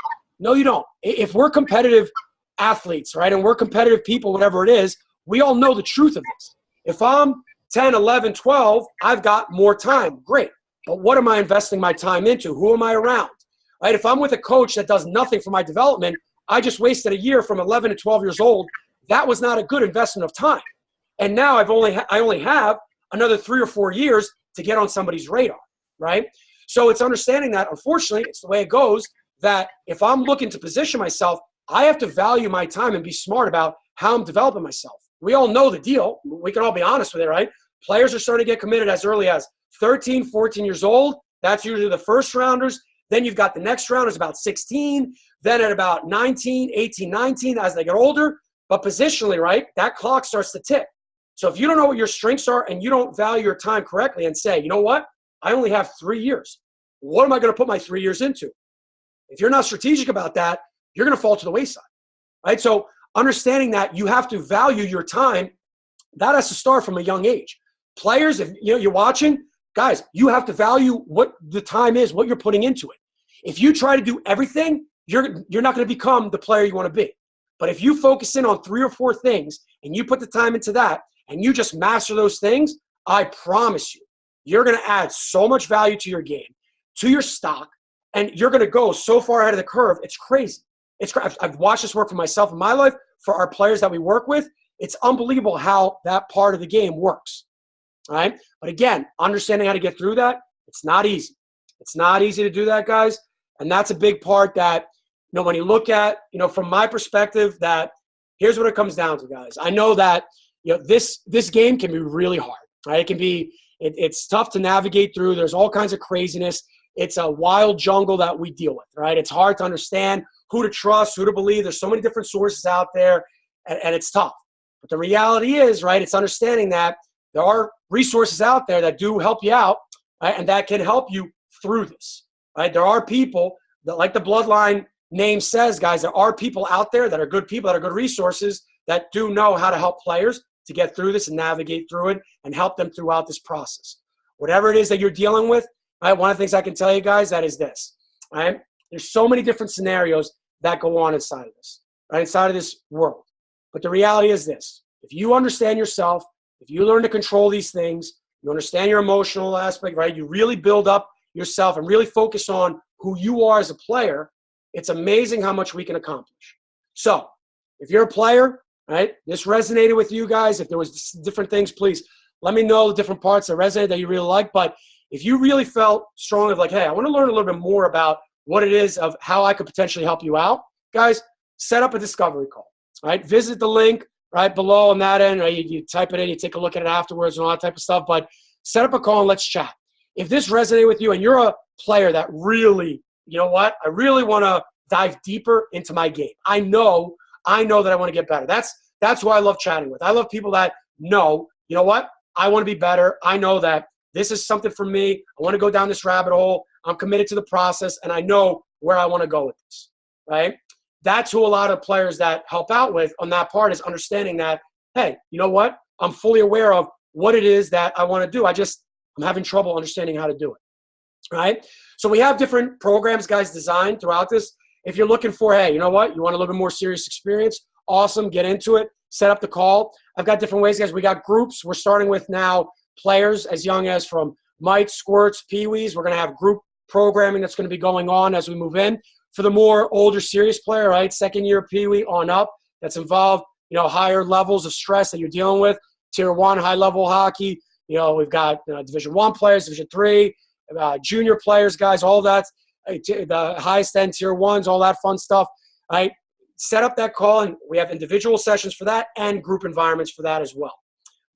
No, you don't. If we're competitive athletes, right, and we're competitive people, whatever it is, we all know the truth of this. If I'm 10, 11, 12, I've got more time. Great. But what am I investing my time into? Who am I around? Right? If I'm with a coach that does nothing for my development, I just wasted a year from 11 to 12 years old. That was not a good investment of time. And now I only have another 3 or 4 years to get on somebody's radar, right? So it's understanding that, unfortunately, it's the way it goes, that if I'm looking to position myself, I have to value my time and be smart about how I'm developing myself. We all know the deal. We can all be honest with it, right? Players are starting to get committed as early as 13, 14 years old. That's usually the first rounders. Then you've got the next round is about 16. Then at about 19, 18, 19 as they get older. But positionally, right, that clock starts to tick. So if you don't know what your strengths are and you don't value your time correctly and say, you know what, I only have 3 years. What am I going to put my 3 years into? If you're not strategic about that, you're going to fall to the wayside, right? So understanding that you have to value your time, that has to start from a young age. Players, if you're watching, guys, you have to value what the time is, what you're putting into it. If you try to do everything, you're not going to become the player you want to be. But if you focus in on 3 or 4 things and you put the time into that and you just master those things, I promise you, you're going to add so much value to your game, to your stock, and you're going to go so far ahead of the curve. It's crazy. I've watched this work for myself in my life, for our players that we work with. It's unbelievable how that part of the game works, all right? But again, understanding how to get through that, it's not easy. It's not easy to do that, guys. And that's a big part that, when you look at, from my perspective, that here's what it comes down to, guys. I know that, this game can be really hard, right? It can be, it's tough to navigate through. There's all kinds of craziness. It's a wild jungle that we deal with, right? It's hard to understand who to trust, who to believe. There's so many different sources out there, and it's tough. But the reality is, right, it's understanding that there are resources out there that do help you out, right, and that can help you through this, right? There are people that, like the Bloodline name says, guys, there are people out there that are good people, that are good resources, that do know how to help players to get through this and navigate through it and help them throughout this process. Whatever it is that you're dealing with, right, one of the things I can tell you guys, that is this, right? There's so many different scenarios that go on inside of this, right, inside of this world. But the reality is this. If you understand yourself, if you learn to control these things, you understand your emotional aspect, right, you really build up yourself and really focus on who you are as a player, it's amazing how much we can accomplish. So if you're a player, right, this resonated with you guys, if there was different things, please let me know the different parts that resonate that you really like. But if you really felt strong of like, hey, I want to learn a little bit more about what it is of how I could potentially help you out, guys, set up a discovery call, right? Visit the link right below on that end, right? You type it in, you take a look at it afterwards and all that type of stuff, but set up a call and let's chat. If this resonated with you and you're a player that really, you know what, I really want to dive deeper into my game. I know that I want to get better. That's who I love chatting with. I love people that know, you know what, I want to be better. I know that this is something for me. I want to go down this rabbit hole. I'm committed to the process, and I know where I want to go with this, right? That's who a lot of players that help out with on that part is understanding that, hey, you know what? I'm fully aware of what it is that I want to do. I'm having trouble understanding how to do it, right? So we have different programs, guys, designed throughout this. If you're looking for, hey, you know what? You want a little bit more serious experience? Awesome. Get into it. Set up the call. I've got different ways, guys. We got groups. We're starting with now players as young as from mites, squirts, peewees. We're going to have group programming that's going to be going on as we move in. For the more older, serious player, right, second year peewee on up, that's involved, higher levels of stress that you're dealing with. Tier 1, high-level hockey. We've got Division 1 players, Division 3, junior players, guys, all that, the highest end Tier 1s, all that fun stuff, right? Set up that call, and we have individual sessions for that and group environments for that as well.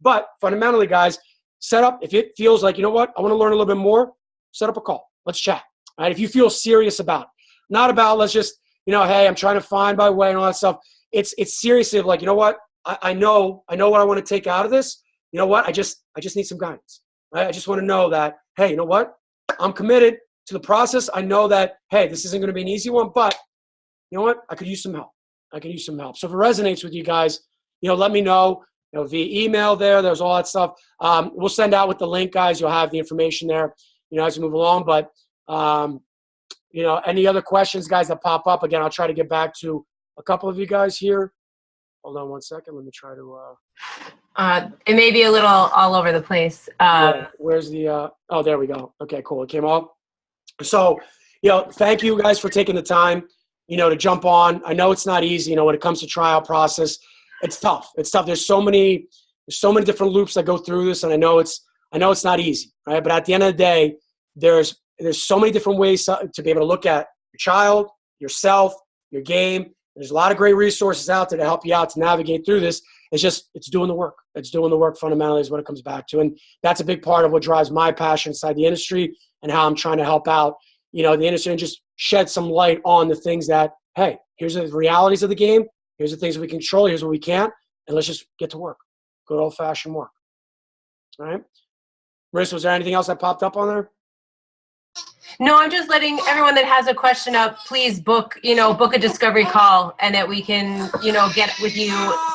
But fundamentally, guys, set up, if it feels like, you know what, I want to learn a little bit more, set up a call. Let's chat, right? If you feel serious about it. Not about let's just, hey, I'm trying to find my way and all that stuff. It's seriously like, you know what, I know what I want to take out of this. You know what, I just need some guidance, Right? I just want to know that, hey, you know what? I'm committed to the process. I know that, hey, this isn't going to be an easy one, but you know what? I could use some help. I could use some help. So if it resonates with you guys, let me know, via email there's all that stuff. We'll send out with the link, guys. You'll have the information there, as we move along. But, any other questions, guys, that pop up, again, I'll try to get back to a couple of you guys here. Hold on one second. Let me try to. It may be a little all over the place. Yeah, where's the? Oh, there we go. Okay, cool. It came up. So, thank you guys for taking the time, to jump on. I know it's not easy. When it comes to trial process, it's tough. It's tough. There's so many different loops that go through this, and I know it's not easy, right? But at the end of the day, there's so many different ways to be able to look at your child, yourself, your game. There's a lot of great resources out there to help you out to navigate through this. It's doing the work. It's doing the work fundamentally is what it comes back to. And that's a big part of what drives my passion inside the industry and how I'm trying to help out, the industry and just shed some light on the things that, hey, here's the realities of the game. Here's the things that we control. Here's what we can't. And let's just get to work. Good old-fashioned work. All right? Marissa, was there anything else that popped up on there? No, I'm just letting everyone that has a question up, please book a discovery call and that we can, get with you.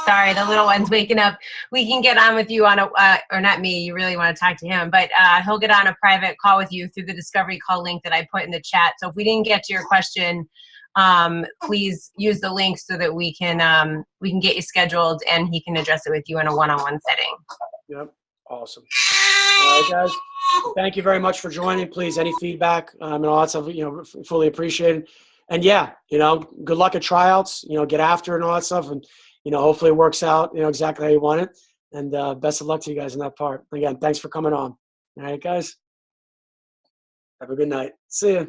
Sorry, the little one's waking up. We can get on with you on or not me, you really want to talk to him, but he'll get on a private call with you through the discovery call link that I put in the chat. So if we didn't get to your question, please use the link so that we can get you scheduled and he can address it with you in a one-on-one setting. Yep. Awesome. All right, guys. Thank you very much for joining. Please, any feedback and all that stuff, fully appreciated. And yeah, good luck at tryouts. Get after it and all that stuff, and hopefully it works out. Exactly how you want it. And best of luck to you guys in that part. Again, thanks for coming on. All right, guys. Have a good night. See ya.